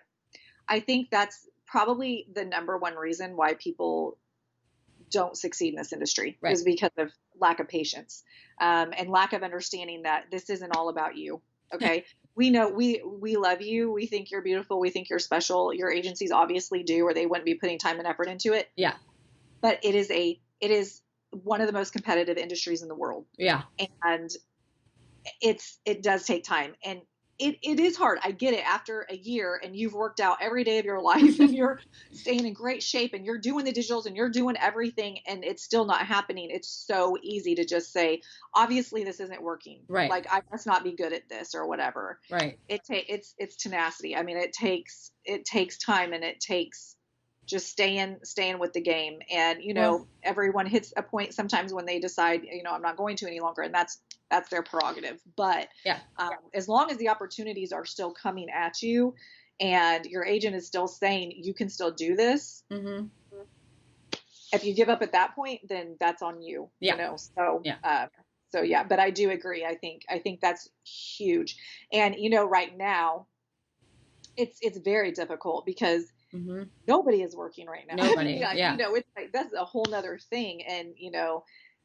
S2: I think that's probably the number one reason why people don't succeed in this industry, right, is because of lack of patience, and lack of understanding that this isn't all about you. Okay. We know we love you. We think you're beautiful. We think you're special. Your agencies obviously do, or they wouldn't be putting time and effort into it.
S1: Yeah.
S2: But it is one of the most competitive industries in the world.
S1: Yeah.
S2: And it does take time, and it is hard. I get it. After a year and you've worked out every day of your life and you're staying in great shape and you're doing the digitals and you're doing everything and it's still not happening. It's so easy to just say, obviously this isn't working.
S1: Right.
S2: Like, I must not be good at this or whatever.
S1: Right.
S2: It's tenacity. I mean, it takes time, and it takes just staying with the game. And, everyone hits a point sometimes when they decide, I'm not going to any longer, and that's their prerogative. But
S1: yeah.
S2: As long as the opportunities are still coming at you and your agent is still saying you can still do this,
S1: mm-hmm.
S2: if you give up at that point, then that's on you.
S1: Yeah.
S2: So yeah, but I do agree. I think that's huge. And, right now it's very difficult because mm-hmm. nobody is working right now.
S1: Nobody. Yeah.
S2: It's like, that's a whole nother thing. And,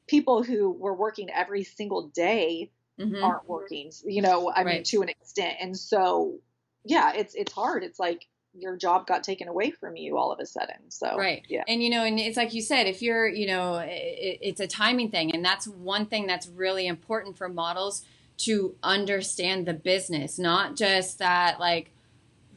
S2: people who were working every single day mm-hmm. aren't working, right. to an extent. And so, yeah, it's hard. It's like your job got taken away from you all of a sudden. So,
S1: right.
S2: Yeah.
S1: And, and it's like you said, if you're, it's a timing thing. And that's one thing that's really important for models to understand the business, not just that, like,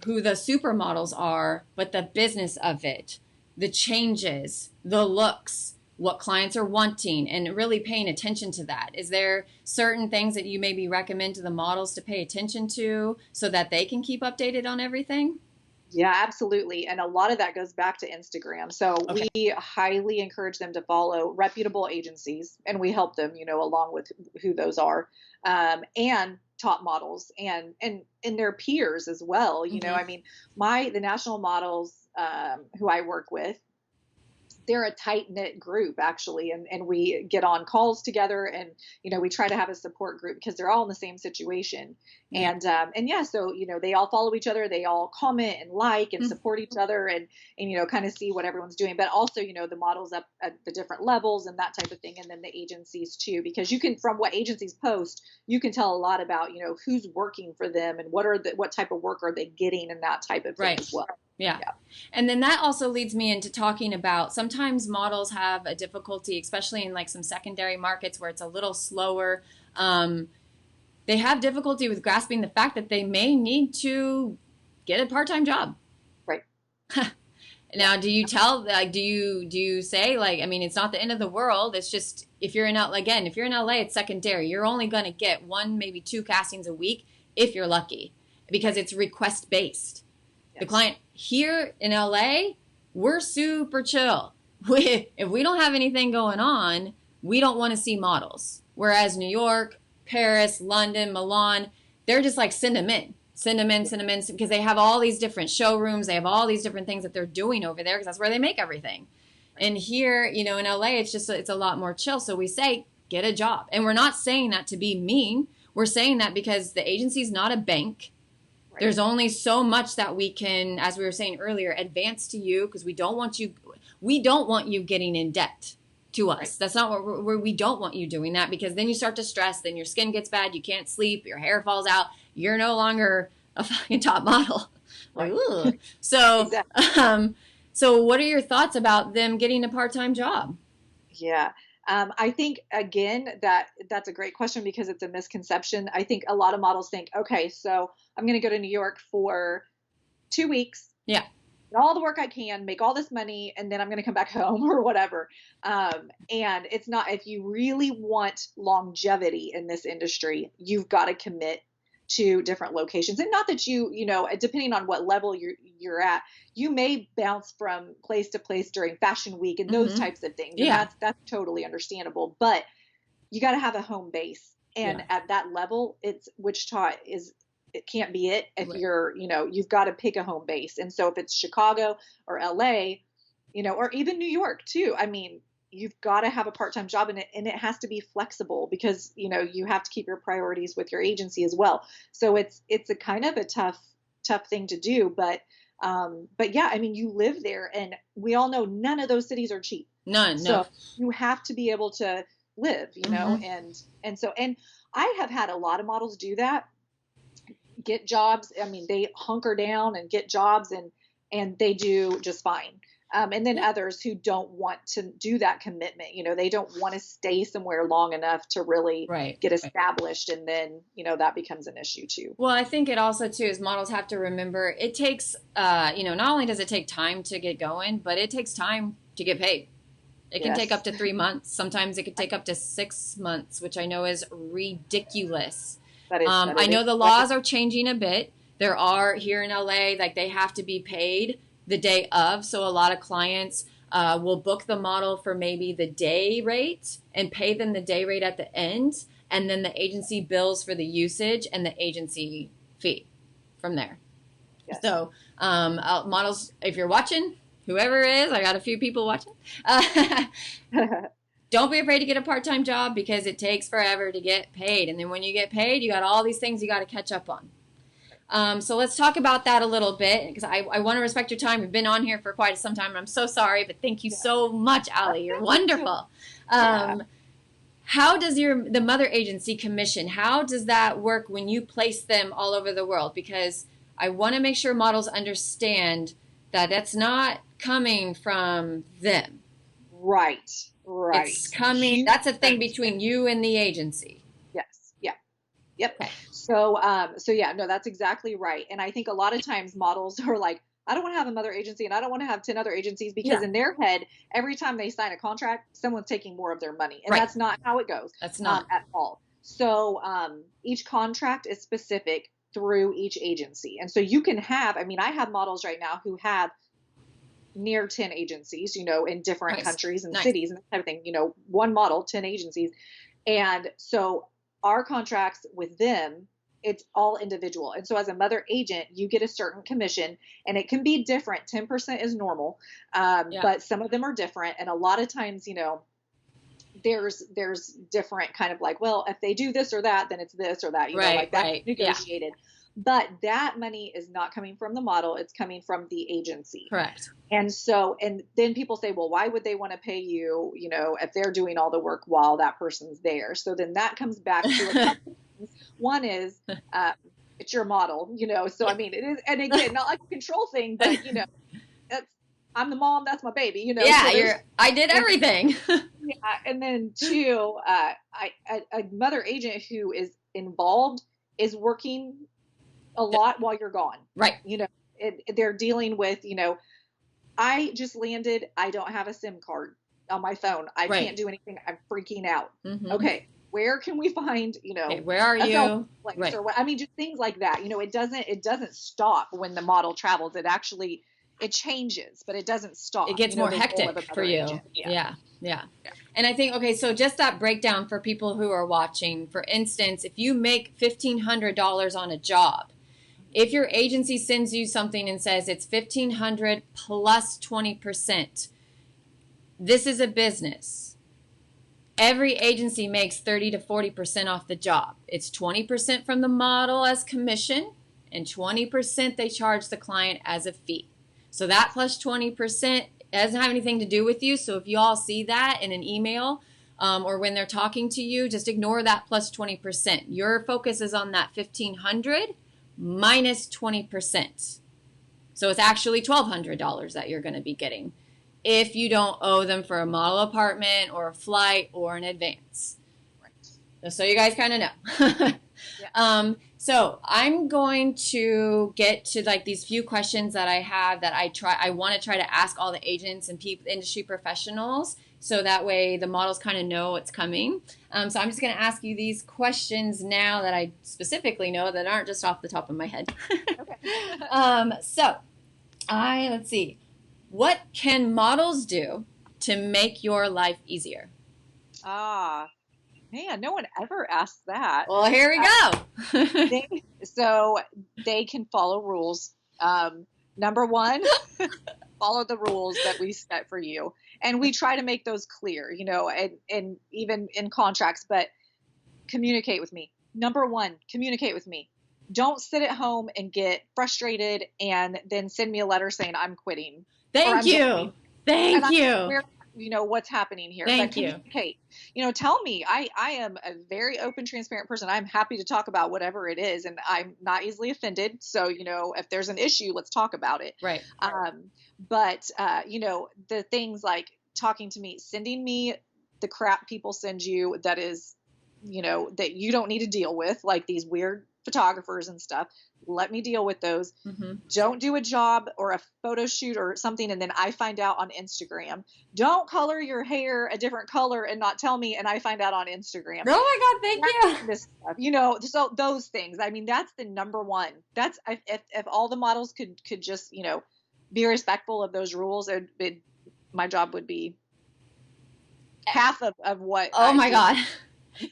S1: who the supermodels are, but the business of it, the changes, the looks, what clients are wanting, and really paying attention to that. Is there certain things that you maybe recommend to the models to pay attention to so that they can keep updated on everything?
S2: Yeah, absolutely. And a lot of that goes back to Instagram. So okay. We highly encourage them to follow reputable agencies, and we help them, along with who those are, and top models and their peers as well. Mm-hmm. The national models who I work with, they're a tight-knit group actually. And we get on calls together, and, we try to have a support group because they're all in the same situation. Mm-hmm. And yeah, so, they all follow each other. They all comment and like and mm-hmm. support each other and, kind of see what everyone's doing, but also, the models up at the different levels and that type of thing. And then the agencies too, because you can, from what agencies post, you can tell a lot about, who's working for them and what type of work are they getting and that type of thing
S1: right.
S2: as well.
S1: Yeah. And then that also leads me into talking about sometimes models have a difficulty, especially in like some secondary markets where it's a little slower. They have difficulty with grasping the fact that they may need to get a part-time job.
S2: Right.
S1: Now, do you tell, like, do you say, like, it's not the end of the world. It's just, if you're in LA, it's secondary. You're only going to get 1, maybe 2 castings a week if you're lucky, because it's request based. The client here in LA, we're super chill. If we don't have anything going on, we don't want to see models. Whereas New York, Paris, London, Milan, they're just like, send them in, because they have all these different showrooms. They have all these different things that they're doing over there because that's where they make everything. And here, in LA, it's a lot more chill. So we say, get a job. And we're not saying that to be mean. We're saying that because the agency's not a bank. There's only so much that we can, as we were saying earlier, advance to you, because we don't want you getting in debt to us. Right. That's not what we don't want you doing that, because then you start to stress, then your skin gets bad, you can't sleep, your hair falls out, you're no longer a fucking top model. Right. Like, so, exactly. So what are your thoughts about them getting a part-time job?
S2: Yeah. I think, again, that's a great question because it's a misconception. I think a lot of models think, okay, so I'm going to go to New York for 2 weeks.
S1: Yeah.
S2: All the work I can, make all this money, and then I'm going to come back home or whatever. And it's not, if you really want longevity in this industry, you've got to commit to different locations. And not that depending on what level you're at, you may bounce from place to place during fashion week and those types of things.
S1: Yeah.
S2: And that's totally understandable, but you got to have a home base. And at that level, Wichita it can't be it if you've got to pick a home base. And so if it's Chicago or LA, or even New York too, I mean, you've got to have a part-time job and it has to be flexible because, you have to keep your priorities with your agency as well. So it's a kind of a tough thing to do, but yeah, I mean, you live there and we all know none of those cities are cheap.
S1: None.
S2: So you have to be able to live, and I have had a lot of models do that. Get jobs. I mean, they hunker down and get jobs and they do just fine. And then others who don't want to do that commitment, they don't want to stay somewhere long enough to really get established. And then, that becomes an issue too.
S1: Well, I think it also too is models have to remember it takes, not only does it take time to get going, but it takes time to get paid. It can take up to 3 months. Sometimes it could take up to 6 months, which I know is ridiculous. I know the laws are changing a bit. There are here in LA, like they have to be paid the day of. So a lot of clients will book the model for maybe the day rate and pay them the day rate at the end. And then the agency bills for the usage and the agency fee from there. Yes. So models, if you're watching, whoever is, I got a few people watching. Don't be afraid to get a part-time job because it takes forever to get paid. And then when you get paid, you got all these things you got to catch up on. So let's talk about that a little bit because I want to respect your time. We've been on here for quite some time, and I'm so sorry, but thank you so much, Alleigh. You're wonderful. How does the mother agency commission, how does that work when you place them all over the world? Because I want to make sure models understand that that's not coming from them.
S2: Right.
S1: It's coming. That's a thing between you and the agency.
S2: Yes. Yeah. Yep.
S1: Okay.
S2: So yeah, no, that's exactly right. And I think a lot of times models are like, I don't want to have a mother agency and I don't want to have 10 other agencies because in their head, every time they sign a contract, someone's taking more of their money. And that's not how it goes.
S1: That's not
S2: at all. So each contract is specific through each agency. And so you can have, I mean, I have models right now who have near 10 agencies, in different countries and cities and that type of thing, one model, 10 agencies. And so our contracts with them, it's all individual. And so as a mother agent, you get a certain commission and it can be different. 10% is normal. But some of them are different. And a lot of times, there's different kind of like, well, if they do this or that, then it's this or that, that's negotiated. Yeah. But that money is not coming from the model. It's coming from the agency. Correct. And so, and then people say, well, why would they want to pay you, if they're doing all the work while that person's there? So then that comes back to a couple things. One is, it's your model, so I mean, it is, and again, not like a control thing, but I'm the mom, that's my baby,
S1: Yeah,
S2: so
S1: I did everything.
S2: And then two, a mother agent who is involved is working a lot while you're gone. Right. They're dealing with, I just landed, I don't have a SIM card on my phone. I can't do anything. I'm freaking out. Mm-hmm. Okay. Where can we find,
S1: where are you?
S2: Or what, I mean, just things like that. It doesn't stop when the model travels. It changes, but it doesn't stop.
S1: It gets more hectic for you. Yeah. And I think, okay, so just that breakdown for people who are watching, for instance, if you make $1,500 on a job, if your agency sends you something and says it's $1,500 plus 20%, this is a business. Every agency makes 30 to 40% off the job. It's 20% from the model as commission and 20% they charge the client as a fee. So that plus 20% doesn't have anything to do with you. So if you all see that in an email or when they're talking to you, just ignore that plus 20%. Your focus is on that $1,500 minus 20%. So it's actually $1,200 that you're going to be getting if you don't owe them for a model apartment or a flight or an advance. Right. Just so you guys kind of know. So I'm going to get to like these few questions that I have that I want to try to ask all the agents and people, industry professionals, so that way the models kind of know what's coming. So I'm just going to ask you these questions now that I specifically know that aren't just off the top of my head. Let's see. What can models do to make your life easier?
S2: Man, no one ever asked that.
S1: Well, here we go.
S2: So they can follow rules. Number one, follow the rules that we set for you. And we try to make those clear, and even in contracts, but communicate with me. Number one, communicate with me. Don't sit at home and get frustrated and then send me a letter saying I'm quitting.
S1: Thank you.
S2: What's happening here.
S1: Thank you.
S2: Communicate. Tell me. I am a very open, transparent person. I'm happy to talk about whatever it is, and I'm not easily offended. So, if there's an issue, let's talk about it.
S1: Right.
S2: But the things like talking to me, sending me the crap people send you that is, that you don't need to deal with, like these weird photographers and stuff. Let me deal with those. Mm-hmm. Don't do a job or a photo shoot or something and then I find out on Instagram. Don't color your hair a different color and not tell me and I find out on Instagram.
S1: Oh my God, thank you.
S2: This stuff, so those things. I mean, that's the number one. That's if all the models could just, be respectful of those rules, my job would be half of what.
S1: Oh my God.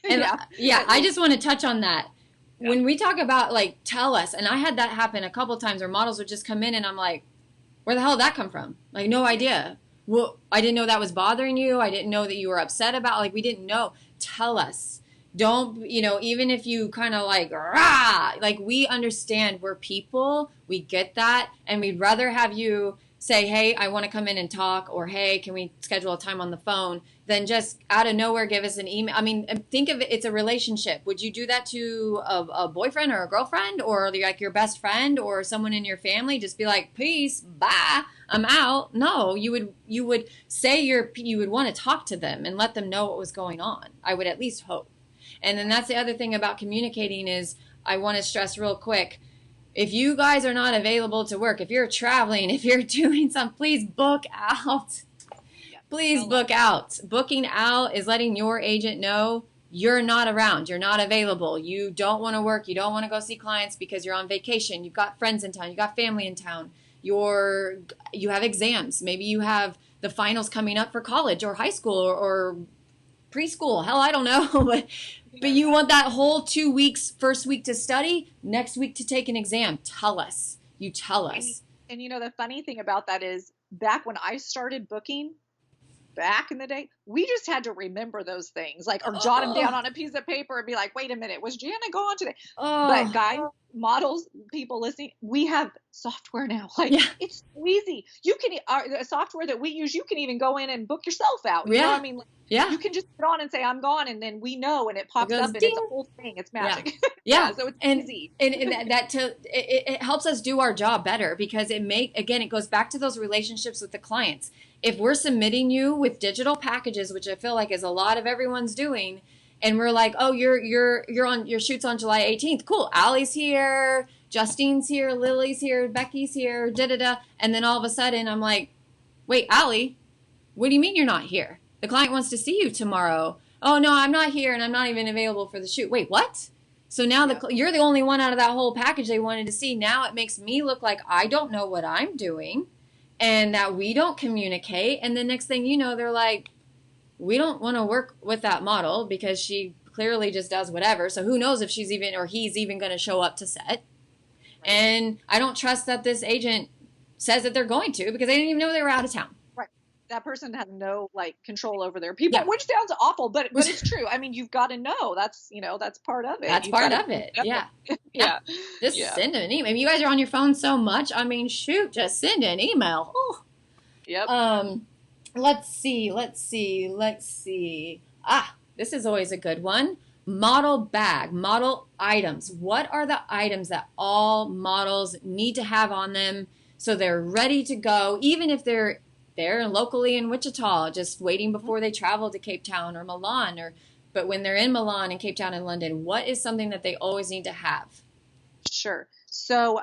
S1: And I just want to touch on that. Yeah. When we talk about like, tell us, and I had that happen a couple of times where models would just come in and I'm like, where the hell did that come from? Like, no idea. Well, I didn't know that was bothering you. I didn't know that you were upset about, like, we didn't know. Tell us. Don't, even if you kind of like, rah, like we understand we're people, we get that. And we'd rather have you say, hey, I want to come in and talk, or hey, can we schedule a time on the phone, than just out of nowhere give us an email. I mean, think of it, it's a relationship. Would you do that to a boyfriend or a girlfriend or like your best friend or someone in your family? Just be like, peace, bye, I'm out. No, you would say you would want to talk to them and let them know what was going on. I would at least hope. And then that's the other thing about communicating is I want to stress real quick. If you guys are not available to work, if you're traveling, if you're doing something, please book out. Please book out. Booking out is letting your agent know you're not around. You're not available. You don't want to work. You don't want to go see clients because you're on vacation. You've got friends in town. You've got family in town. You have exams. Maybe you have the finals coming up for college or high school or preschool. Hell, I don't know. But you want that whole 2 weeks, first week to study, next week to take an exam. Tell us. You tell us.
S2: And the funny thing about that is back when I started booking, back in the day, we just had to remember those things, like, or jot them down on a piece of paper and be like, wait a minute, was Jana gone today? But guys, models, people listening, we have software now. Like, it's easy. You can, a software that we use, you can even go in and book yourself out. You know what I mean? Like, you can just put on and say, I'm gone. And then we know, and it pops up and it's a whole thing. It's magic.
S1: Yeah.
S2: So it's easy.
S1: And it helps us do our job better because it goes back to those relationships with the clients. If we're submitting you with digital packages, which I feel like is a lot of everyone's doing, and we're like, oh, your shoot's on July 18th. Cool. Allie's here, Justine's here, Lily's here, Becky's here, and then all of a sudden I'm like, wait, Allie, what do you mean you're not here? The client wants to see you tomorrow. Oh no, I'm not here and I'm not even available for the shoot. Wait, what? So now you're the only one out of that whole package they wanted to see. Now it makes me look like I don't know what I'm doing. And that we don't communicate. And the next thing you know, they're like, we don't want to work with that model because she clearly just does whatever. So who knows if she's even or he's even going to show up to set. Right. And I don't trust that this agent says that they're going to because they didn't even know they were out of town.
S2: Right. That person has no control over their people, which sounds awful, but it's true. I mean, you've got to know that's part of it.
S1: That's part of it. Yeah. Yeah. Just send an email. You guys are on your phone so much. I mean, shoot, just send an email. Oh.
S2: Yep.
S1: Let's see. This is always a good one. Model bag, model items. What are the items that all models need to have on them so they're ready to go, even if they're locally in Wichita, just waiting before they travel to Cape Town or Milan or but when they're in Milan and Cape Town and London, what is something that they always need to have?
S2: Sure. So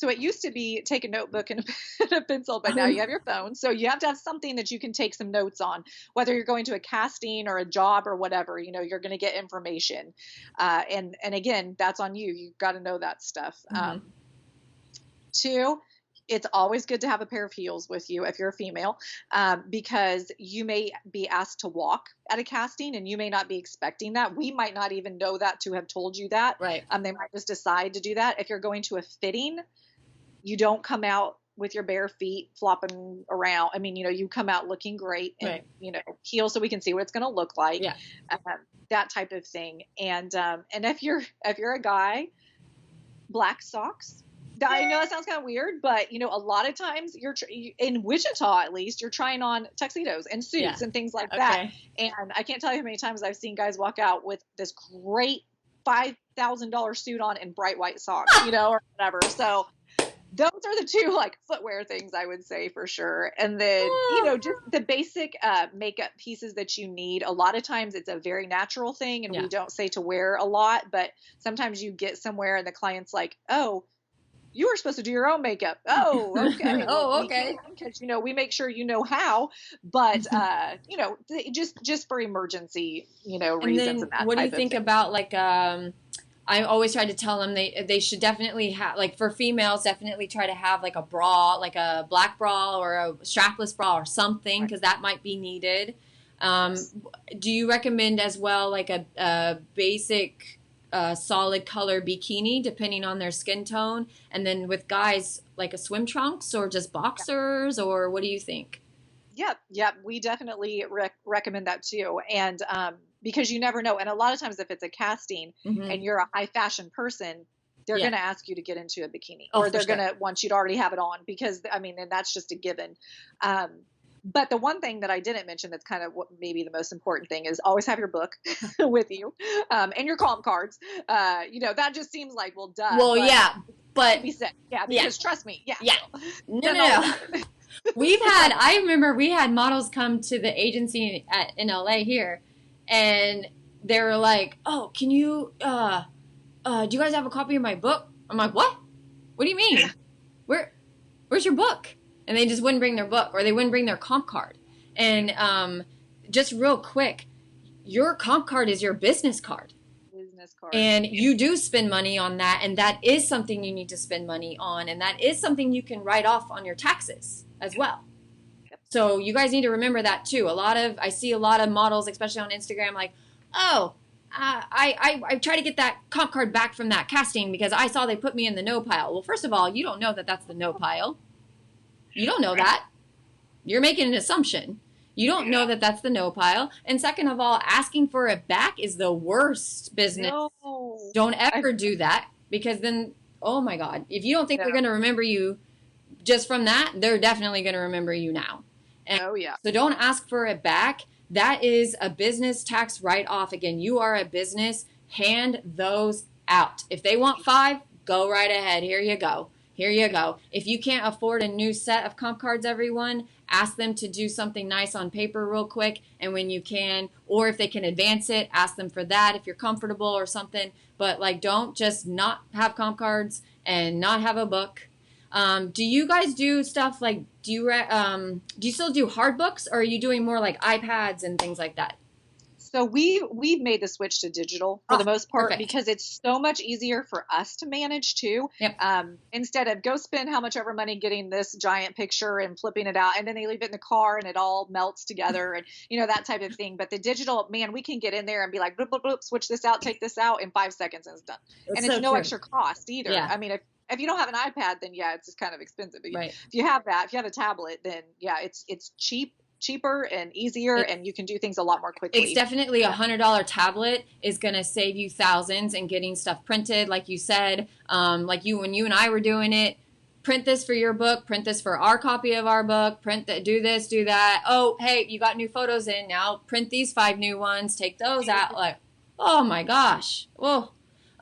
S2: it used to be take a notebook and a pencil, but now you have your phone. So you have to have something that you can take some notes on, whether you're going to a casting or a job or whatever, you're going to get information. And again, that's on you. You've got to know that stuff. Two, it's always good to have a pair of heels with you if you're a female, because you may be asked to walk at a casting and you may not be expecting that. We might not even know that to have told you that.
S1: Right.
S2: They might just decide to do that. If you're going to a fitting, you don't come out with your bare feet flopping around. You come out looking great and,
S1: right.
S2: Heels so we can see what it's going to look like.
S1: Yeah.
S2: That type of thing. And if you're a guy, black socks. I know that sounds kind of weird, but a lot of times in Wichita, at least, you're trying on tuxedos and suits and things like that. And I can't tell you how many times I've seen guys walk out with this great $5,000 suit on and bright white socks, or whatever. So those are the two footwear things I would say for sure. And then, just the basic makeup pieces that you need. A lot of times it's a very natural thing and we don't say to wear a lot, but sometimes you get somewhere and the client's like, oh, you were supposed to do your own makeup. Oh, okay.
S1: Okay.
S2: Because, we make sure how, but, just for emergency, reasons. And that
S1: what do you think about I always try to tell them they should definitely have, for females, definitely try to have a bra, like a black bra or a strapless bra or something, because that might be needed. Do you recommend as well a basic solid color bikini depending on their skin tone, and then with guys a swim trunks or just boxers, or what do you think?
S2: Yep. We definitely recommend that too. And because you never know, and a lot of times if it's a casting and you're a high fashion person, they're going to ask you to get into a bikini, or they're going to want you to already have it on, because and that's just a given. But the one thing that I didn't mention that's kind of what maybe the most important thing is always have your book with you, and your calm cards. That just seems like, well, duh.
S1: Well, but
S2: be said. Because trust me.
S1: No. I remember we had models come to the agency in LA here, and they were like, oh, can you, do you guys have a copy of my book? I'm like, what? What do you mean? Where's your book? And they just wouldn't bring their book, or they wouldn't bring their comp card. And just real quick, your comp card is your business card. And you do spend money on that, and that is something you need to spend money on, and that is something you can write off on your taxes as well. So you guys need to remember that too. I see a lot of models, especially on Instagram, I try to get that comp card back from that casting because I saw they put me in the no pile. Well, first of all, you don't know that that's the no pile. You don't know that. You're making an assumption. You don't know that that's the no pile. And second of all, asking for it back is the worst business.
S2: No.
S1: Don't ever do that, because then, oh my God, if you don't think they're going to remember you just from that, they're definitely going to remember you now. And so don't ask for it back. That is a business tax write-off. Again, you are a business. Hand those out. If they want 5, go right ahead. Here you go. If you can't afford a new set of comp cards, everyone, ask them to do something nice on paper real quick. And when you can, or if they can advance it, ask them for that if you're comfortable or something. But don't just not have comp cards and not have a book. Do you guys do stuff do you still do hard books, or are you doing more iPads and things like that?
S2: So we've made the switch to digital for the most part, because it's so much easier for us to manage too.
S1: Yep.
S2: Instead of go spend how much ever money getting this giant picture and flipping it out, and then they leave it in the car and it all melts together and that type of thing. But the digital, man, we can get in there and be like, bloop, bloop, bloop, switch this out, take this out in 5 seconds and it's done. And it's no extra cost either.
S1: Yeah.
S2: If you don't have an iPad, then it's just kind of expensive. But if you have a tablet, then it's cheaper and easier, and you can do things a lot more quickly.
S1: It's definitely $100 tablet is going to save you thousands in getting stuff printed, like you said. When you and I were doing it, print this for your book, print this for our copy of our book, print that, do this, do that. Oh, hey, you got new photos in, now print these 5 new ones, take those out. Oh my gosh. Whoa.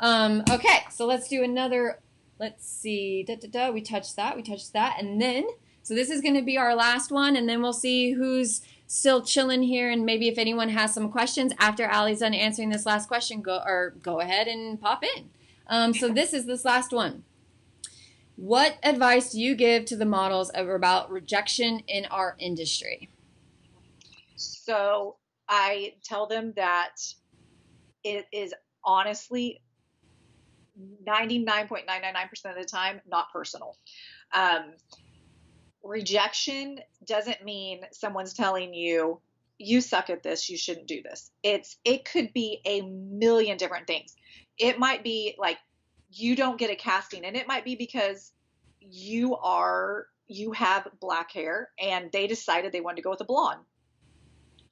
S1: Okay, so let's do another. Let's see. We touched that. And then, so this is going to be our last one, and then we'll see who's still chilling here, and maybe if anyone has some questions after Allie's done answering this last question, go ahead and pop in. So this last one. What advice do you give to the models about rejection in our industry?
S2: So I tell them that it is honestly 99.999% of the time not personal. Rejection doesn't mean someone's telling you, you suck at this, you shouldn't do this. It could be a million different things. It might be like you don't get a casting, and it might be because you have black hair and they decided they wanted to go with a blonde.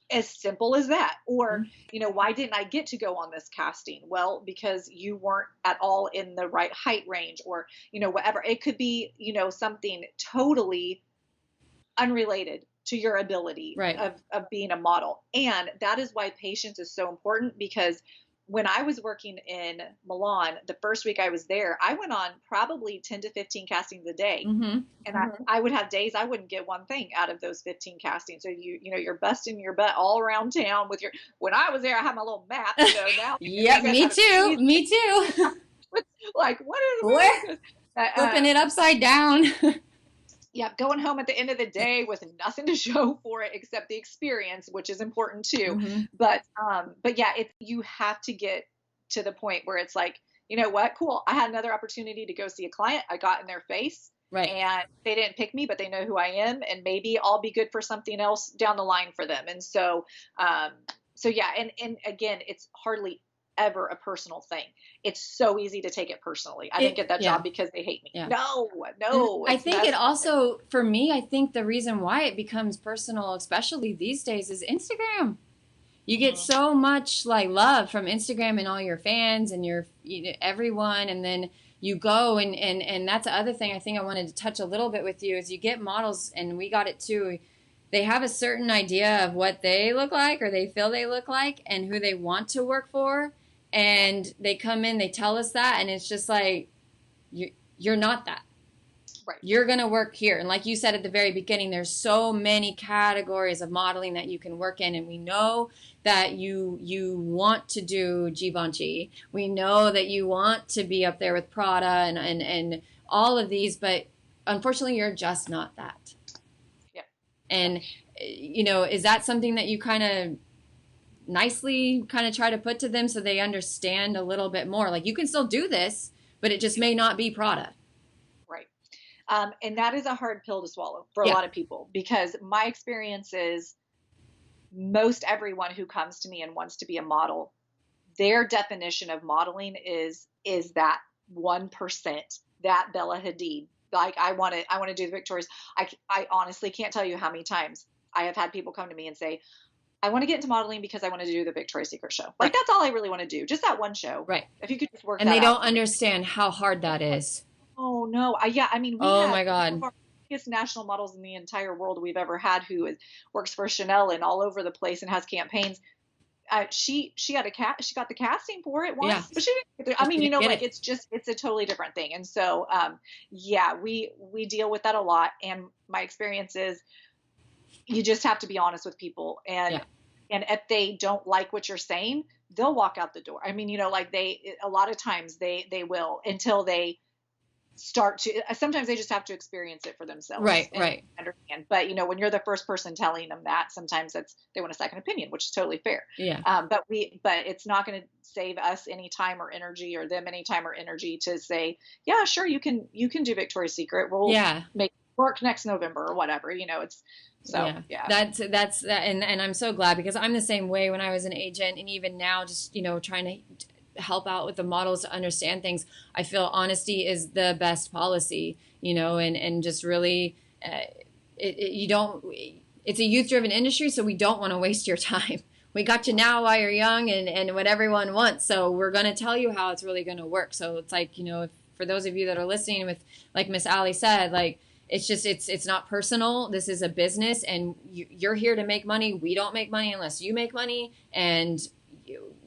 S2: As simple as that. Or, why didn't I get to go on this casting? Well, because you weren't at all in the right height range, or, whatever. It could be, something totally unrelated to your ability of being a model. And that is why patience is so important, because when I was working in Milan, the first week I was there, I went on probably 10 to 15 castings a day. And I would have days I wouldn't get one thing out of those 15 castings. So you're busting your butt all around town when I was there, I had my little map, now.
S1: Yep, me too.
S2: Like, what is
S1: flipping it upside down.
S2: Yeah, going home at the end of the day with nothing to show for it except the experience, which is important too. But yeah, you have to get to the point where it's like, you know what, cool. I had another opportunity to go see a client. I got in their face, and they didn't pick me, but they know who I am, and maybe I'll be good for something else down the line for them. And so yeah, and again, it's hardly ever a personal thing. It's so easy to take it personally. I didn't get that job because they hate me. Yeah. No.
S1: I think it also, for me, I think the reason why it becomes personal, especially these days, is Instagram. You get so much like love from Instagram and all your fans and everyone, and then you go and that's the other thing I think I wanted to touch a little bit with you is you get models, and we got it too. They have a certain idea of what they look like, or they feel they look like, and who they want to work for. And they come in, they tell us that, and it's just like, you're not that.
S2: Right.
S1: You're going to work here. And like you said at the very beginning, there's so many categories of modeling that you can work in. And we know that you want to do Givenchy. We know that you want to be up there with Prada and all of these, but unfortunately, you're just not that.
S2: Yeah.
S1: And, is that something that you kind of nicely try to put to them so they understand a little bit more? Like, you can still do this, but it just may not be Prada.
S2: Right. And that is a hard pill to swallow for a lot of people, because my experience is most everyone who comes to me and wants to be a model, their definition of modeling is that 1%, that Bella Hadid. Like, I want to do the Victoria's. I honestly can't tell you how many times I have had people come to me and say, I want to get into modeling because I want to do the Victoria's Secret show. Like, that's all I really want to do. Just that one show.
S1: Right.
S2: If you could just work
S1: and
S2: that
S1: they don't
S2: out.
S1: Understand how hard that is.
S2: Oh, no. I mean,
S1: my God.
S2: One of our biggest national models in the entire world we've ever had who works for Chanel and all over the place and has campaigns. She got the casting for it once, but she didn't. I mean, it's a totally different thing. And so, we deal with that a lot. And my experience is, you just have to be honest with people, and if they don't like what you're saying, they'll walk out the door. I mean, a lot of times they will, until they start to. Sometimes they just have to experience it for themselves,
S1: right?
S2: Understand. But when you're the first person telling them that, sometimes they want a second opinion, which is totally fair.
S1: Yeah.
S2: But it's not going to save us any time or energy, or them any time or energy, to say, yeah, sure, you can do Victoria's Secret. We'll make work next November or whatever. It's. So,
S1: that's and I'm so glad, because I'm the same way when I was an agent, and even now, just, trying to help out with the models to understand things. I feel honesty is the best policy, and just really, it's a youth driven industry. So we don't want to waste your time. We got you now while you're young and what everyone wants. So we're going to tell you how it's really going to work. So it's like, if, for those of you that are listening, with, like Miss Alleigh said, like, it's just, it's not personal. This is a business, and you're here to make money. We don't make money unless you make money. And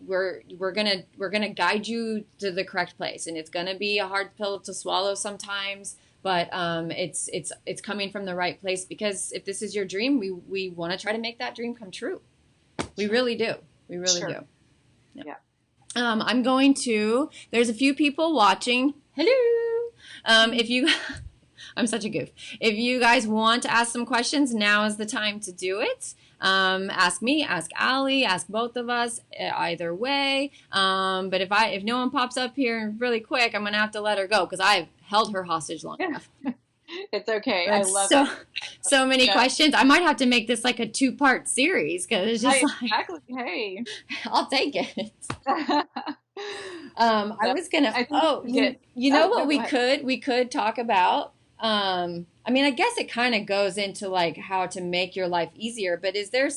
S1: we're going to guide you to the correct place. And it's going to be a hard pill to swallow sometimes, but it's coming from the right place, because if this is your dream, we want to try to make that dream come true. We really do. We really do.
S2: Yeah.
S1: I'm going to, there's a few people watching. Hello. If you, I'm such a goof. If you guys want to ask some questions, now is the time to do it. Ask me, ask Allie, ask both of us, either way. But if no one pops up here really quick, I'm going to have to let her go, because I've held her hostage long enough.
S2: It's okay.
S1: But
S2: I love it.
S1: So many questions. I might have to make this like a 2-part series, because it's just
S2: exactly. Hey,
S1: I'll take it. I was gonna. You know what we could talk about. I mean, I guess it kind of goes into like how to make your life easier. But is there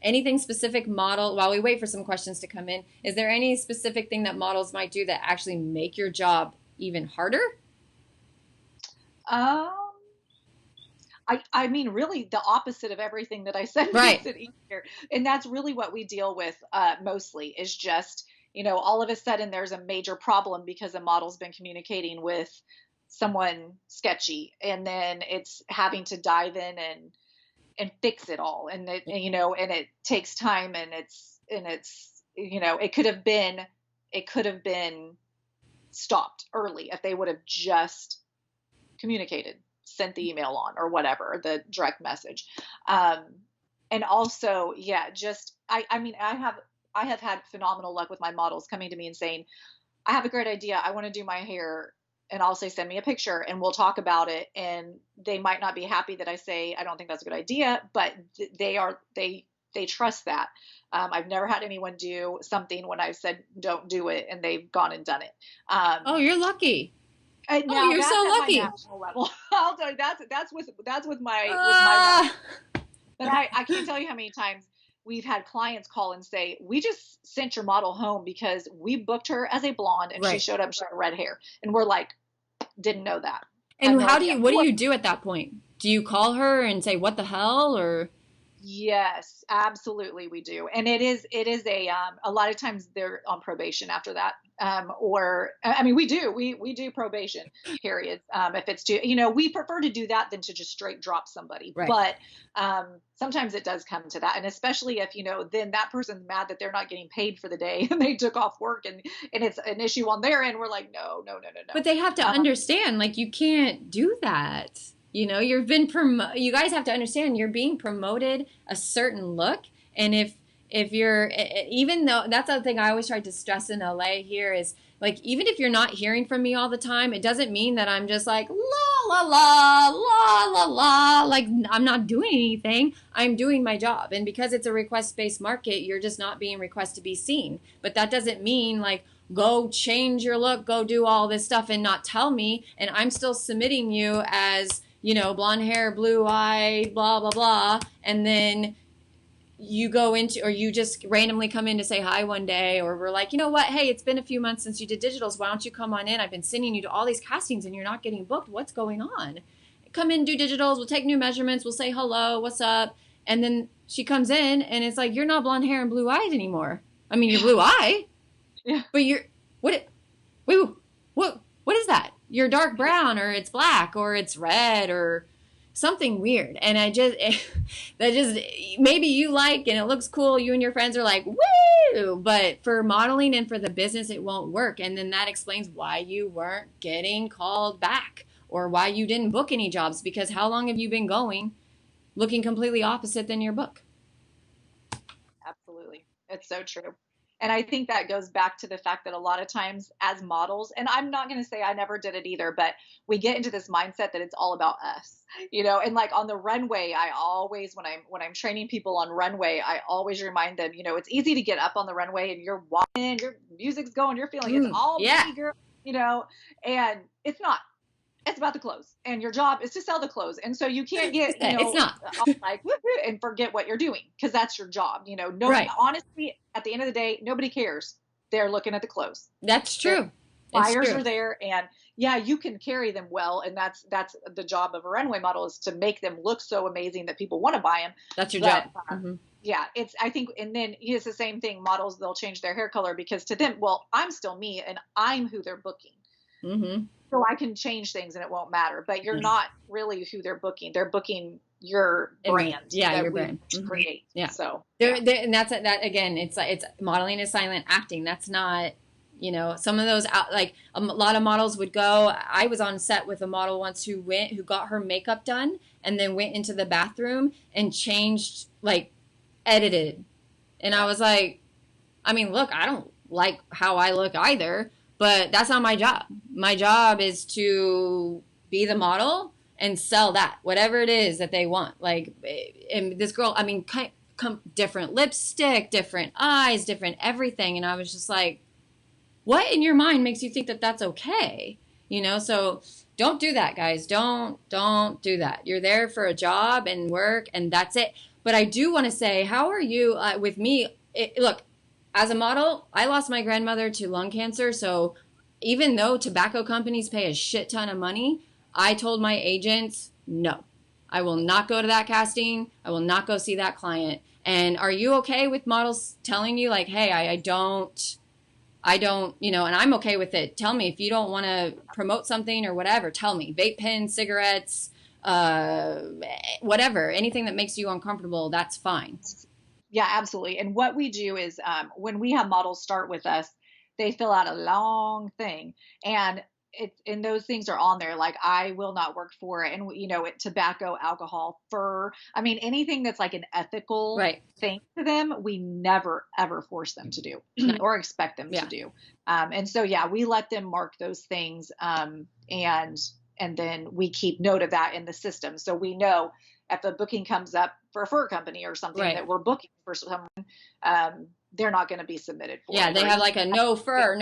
S1: anything specific model? While we wait for some questions to come in, is there any specific thing that models might do that actually make your job even harder?
S2: I mean, really the opposite of everything that I said.
S1: Right.
S2: And that's really what we deal with mostly, is just, all of a sudden there's a major problem because a model's been communicating with someone sketchy, and then it's having to dive in and fix it all. And it, and it takes time, and it could have been stopped early if they would have just communicated, sent the email on, or whatever, the direct message. And also, I mean, I have had phenomenal luck with my models coming to me and saying, I have a great idea. I want to do my hair. And I'll say, send me a picture and we'll talk about it. And they might not be happy that I say, I don't think that's a good idea, but they trust that. I've never had anyone do something when I've said, don't do it, and they've gone and done it.
S1: Oh, you're lucky.
S2: Now
S1: you're
S2: that's
S1: so
S2: at
S1: lucky.
S2: my national level. I'll tell you, that's with my. But I can't tell you how many times we've had clients call and say, we just sent your model home because we booked her as a blonde and she showed up, she had red hair, and we're like, didn't know that.
S1: And what do you do at that point? Do you call her and say, what the hell? Or
S2: yes, absolutely we do. And it is a lot of times they're on probation after that. We do probation periods. If it's we prefer to do that than to just straight drop somebody. Right. But sometimes it does come to that. And especially if, then that person's mad that they're not getting paid for the day and they took off work and it's an issue on their end. We're like, no.
S1: But they have to understand, like, you can't do that. You guys have to understand you're being promoted a certain look. And if you're, even though that's the thing I always try to stress in LA here is, like, even if you're not hearing from me all the time, it doesn't mean that I'm just like, la, la, la, la, la, la. Like, I'm not doing anything. I'm doing my job. And because it's a request-based market, you're just not being requested to be seen. But that doesn't mean, like, go change your look, go do all this stuff and not tell me. And I'm still submitting you as, blonde hair, blue eye, blah, blah, blah. And then you go into, or you just randomly come in to say hi one day, or we're like, you know what? Hey, it's been a few months since you did digitals. Why don't you come on in? I've been sending you to all these castings and you're not getting booked. What's going on? Come in, do digitals. We'll take new measurements. We'll say hello. What's up? And then she comes in and it's like, you're not blonde hair and blue eyed anymore. I mean, you're blue eye, but you're, what is that? You're dark brown, or it's black, or it's red, or something weird. And maybe you like, and it looks cool. You and your friends are like, woo! But for modeling and for the business, it won't work. And then that explains why you weren't getting called back, or why you didn't book any jobs, because how long have you been going looking completely opposite than your book?
S2: Absolutely. It's so true. And I think that goes back to the fact that a lot of times as models, and I'm not going to say I never did it either, but we get into this mindset that it's all about us, and like on the runway, I always, when I'm training people on runway, I always remind them, it's easy to get up on the runway and you're walking, your music's going, you're feeling it's all me, girl, and it's not. It's about the clothes, and your job is to sell the clothes. And so you can't get,
S1: it's not
S2: like, and forget what you're doing, because that's your job. Honestly, at the end of the day, nobody cares. They're looking at the clothes.
S1: That's true.
S2: Buyers are there, and you can carry them well. And that's the job of a runway model, is to make them look so amazing that people want to buy them.
S1: That's your job.
S2: Yeah, I think, and then it's the same thing. Models, they'll change their hair color because to them, well, I'm still me and I'm who they're booking.
S1: Mm-hmm.
S2: So I can change things and it won't matter. But you're not really who they're booking. They're booking your brand that
S1: your
S2: we
S1: brand. Mm-hmm.
S2: create.
S1: Yeah.
S2: So
S1: and that's that again. It's modeling is silent acting. That's not, some of those like a lot of models would go. I was on set with a model once who got her makeup done and then went into the bathroom and changed, like edited, and I was like, I mean, look, I don't like how I look either, but that's not my job. My job is to be the model and sell that, whatever it is that they want. Like, and this girl, I mean, different lipstick, different eyes, different everything. And I was just like, what in your mind makes you think that that's okay? So don't do that, guys. Don't do that. You're there for a job and work, and that's it. But I do want to say, how are you with me? Look, as a model, I lost my grandmother to lung cancer. So even though tobacco companies pay a shit ton of money, I told my agents, no, I will not go to that casting. I will not go see that client. And are you okay with models telling you, like, hey, I don't, and I'm okay with it. Tell me if you don't want to promote something or whatever. Tell me. Vape pens, cigarettes, whatever, anything that makes you uncomfortable, that's fine.
S2: Yeah, absolutely. And what we do is when we have models start with us, they fill out a long thing, and those things are on there. Like, I will not work for it, and tobacco, alcohol, fur. I mean, anything that's like an ethical thing to them, we never ever force them to do or expect them to do. And so we let them mark those things, and then we keep note of that in the system, so we know if a booking comes up for a fur company or something that we're booking for someone, they're not going to be submitted for.
S1: Yeah, they have like a no fur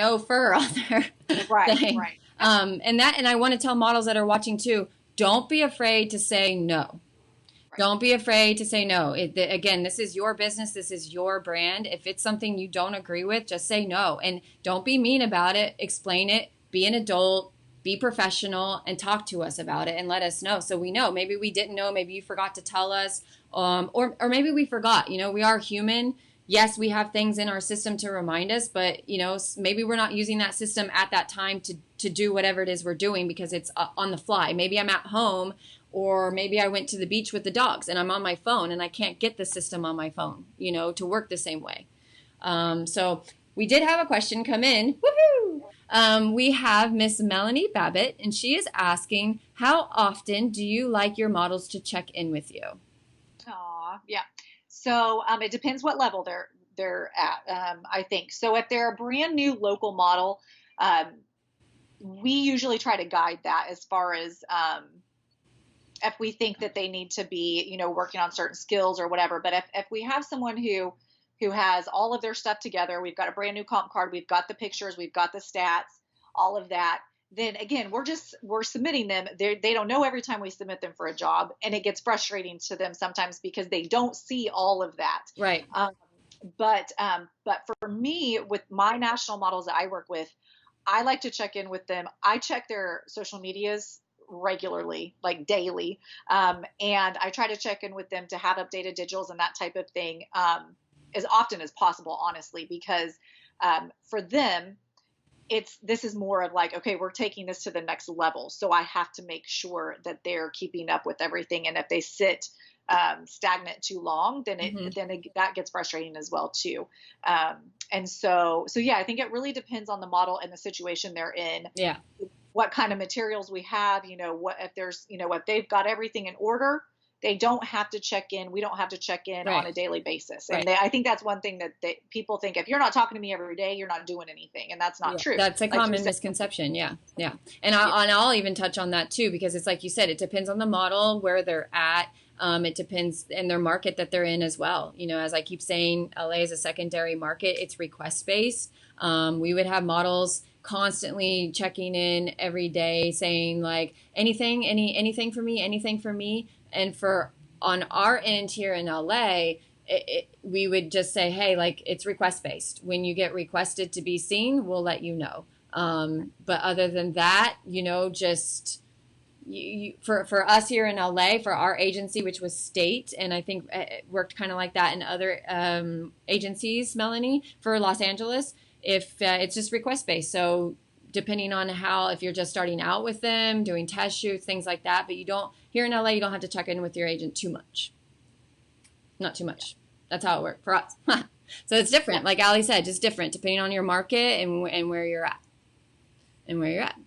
S1: on there.
S2: Right.
S1: And I want to tell models that are watching too, don't be afraid to say no. Right. Don't be afraid to say no. Again, this is your business. This is your brand. If it's something you don't agree with, just say no. And don't be mean about it. Explain it. Be an adult. Be professional and talk to us about it and let us know, so we know. Maybe we didn't know. Maybe you forgot to tell us, or maybe we forgot. We are human. Yes, we have things in our system to remind us, but maybe we're not using that system at that time to do whatever it is we're doing because it's on the fly. Maybe I'm at home, or maybe I went to the beach with the dogs and I'm on my phone and I can't get the system on my phone, to work the same way. So we did have a question come in. Woohoo! We have Miss Melanie Babbitt, and she is asking, how often do you like your models to check in with you?
S2: Yeah. So it depends what level they're at, I think. So if they're a brand new local model, we usually try to guide that as far as if we think that they need to be, working on certain skills or whatever. But if we have someone who has all of their stuff together, we've got a brand new comp card, we've got the pictures, we've got the stats, all of that, then again, we're submitting them. They don't know every time we submit them for a job, and it gets frustrating to them sometimes because they don't see all of that.
S1: Right.
S2: But for me, with my national models that I work with, I like to check in with them. I check their social medias regularly, like daily. And I try to check in with them to have updated digitals and that type of thing, as often as possible, honestly, because for them, this is more of like, okay, we're taking this to the next level. So I have to make sure that they're keeping up with everything. And if they sit stagnant too long, then that gets frustrating as well too. And so I think it really depends on the model and the situation they're in.
S1: Yeah.
S2: What kind of materials we have, what if there's, if they've got everything in order, they don't have to check in. We don't have to check in on a daily basis. And I think that's one thing that people think, if you're not talking to me every day, you're not doing anything. And that's not true.
S1: That's a common misconception. Yeah. And I'll even touch on that too, because it's like you said, it depends on the model, where they're at. It depends in their market that they're in as well. As I keep saying, LA is a secondary market. It's request based. We would have models constantly checking in every day saying like, anything for me. And on our end here in LA, we would just say, hey, like, it's request based. When you get requested to be seen, we'll let you know. But other than that, just for us here in LA, for our agency, which was state, and I think it worked kind of like that in other agencies, Melanie, for Los Angeles, if it's just request based. So depending on if you're just starting out with them, doing test shoots, things like that. But here in LA, you don't have to check in with your agent too much. Not too much. That's how it worked for us. So it's different. Like Alleigh said, just different depending on your market and where you're at. And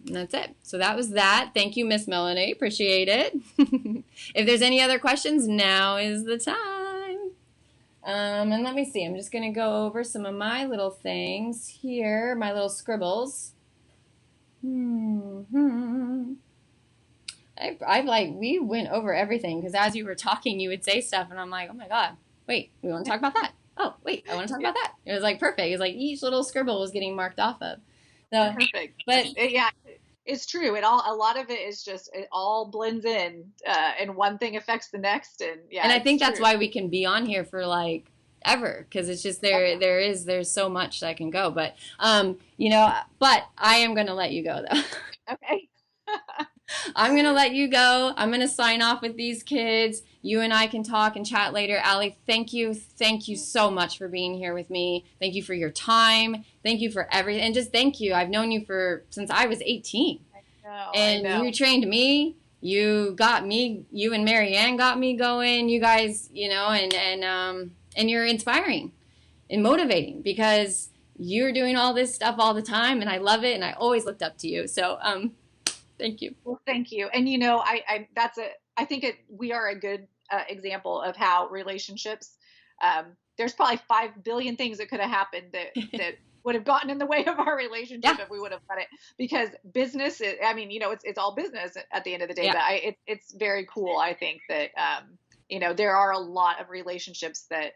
S1: that's it. So that was that. Thank you, Miss Melanie. Appreciate it. If there's any other questions, now is the time. And let me see. I'm just going to go over some of my little things here, my little scribbles. We went over everything because as you were talking, you would say stuff, and I'm like, oh my God, wait, we want to talk about that. Oh, wait, I want to talk about that. It was like perfect. It was like each little scribble was getting marked off of. So,
S2: perfect.
S1: But
S2: yeah, it's true. A lot of it is just, it all blends in, and one thing affects the next. And yeah,
S1: and I think that's why we can be on here for like ever, because it's just there's so much that can go. But, but I am going to let you go though.
S2: Okay.
S1: I'm going to let you go. I'm going to sign off with these kids. You and I can talk and chat later. Alleigh, thank you. Thank you so much for being here with me. Thank you for your time. Thank you for everything. And just thank you. I've known you since I was 18. I know. You trained me. You and Marianne got me going. You guys, and you're inspiring and motivating because you're doing all this stuff all the time. And I love it. And I always looked up to you. So, thank you.
S2: Well, thank you. And I think we are a good example of how relationships. There's probably 5 billion things that could have happened that would have gotten in the way of our relationship if we would have done it. Because business, it's all business at the end of the day. Yeah. But it's very cool. I think that there are a lot of relationships that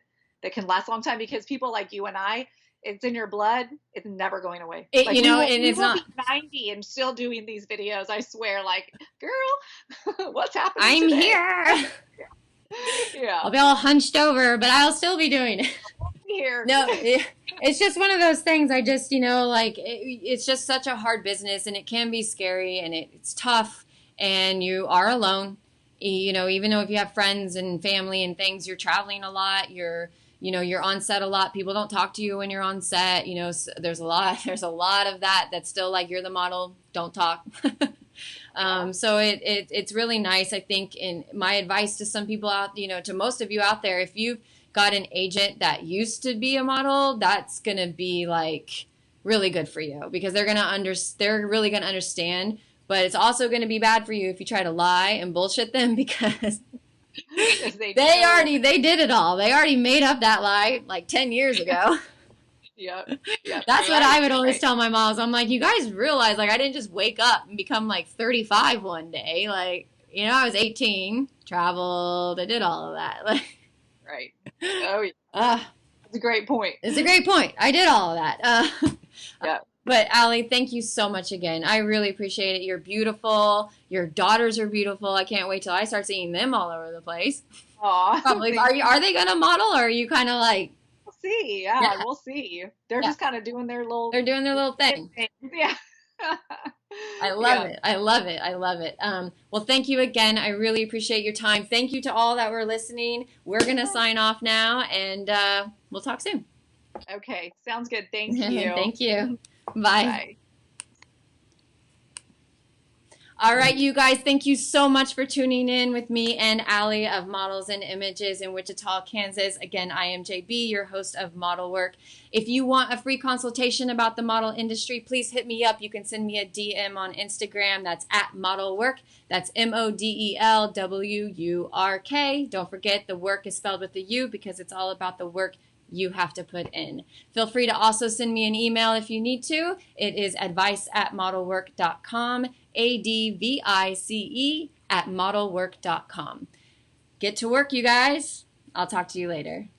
S2: can last a long time because people like you and I. It's in your blood. It's never going away.
S1: And it's not.
S2: Be 90 and still doing these videos. I swear, like, girl, what's happening?
S1: I'm
S2: today?
S1: here.
S2: Yeah.
S1: I'll be all hunched over, but I'll still be doing it.
S2: Here.
S1: No, it's just one of those things. I just, it's just such a hard business, and it can be scary, and it's tough, and you are alone. Even though if you have friends and family and things, you're traveling a lot. You're on set a lot. People don't talk to you when you're on set. There's a lot of that that's still like, you're the model, don't talk. So it's really nice. I think, in my advice to some people out, to most of you out there, if you've got an agent that used to be a model, that's going to be like really good for you because they're really going to understand, but it's also going to be bad for you if you try to lie and bullshit them because they did it all. They already made up that lie like 10 years ago.
S2: Yeah.
S1: That's what I would always tell my moms. I'm like, you guys realize, like, I didn't just wake up and become like 35 one day. Like, I was 18, traveled, I did all of that. Like,
S2: right. Oh, yeah. It's a great point.
S1: It's a great point. I did all of that.
S2: Yeah.
S1: But Alleigh, thank you so much again. I really appreciate it. You're beautiful. Your daughters are beautiful. I can't wait till I start seeing them all over the place.
S2: Aw.
S1: Probably. Are they going to model, or are you kind of like?
S2: We'll see. Yeah, we'll see. They're just kind of doing their little.
S1: They're doing their little thing.
S2: Yeah.
S1: I love it. I love it. I love it. Well, thank you again. I really appreciate your time. Thank you to all that were listening. We're going to sign off now, and we'll talk soon.
S2: Okay. Sounds good. Thank you.
S1: Thank you. Bye.
S2: Bye.
S1: All right, you guys, thank you so much for tuning in with me and Alleigh of Models and Images in Wichita, Kansas. Again, I am JB, your host of Model Work. If you want a free consultation about the model industry, please hit me up. You can send me a DM on Instagram. That's @modelwork. That's MODELWURK. Don't forget, the work is spelled with the U because it's all about the work you have to put in. Feel free to also send me an email if you need to. It is advice@modelwork.com, ADVICE @modelwork.com. Get to work, you guys. I'll talk to you later.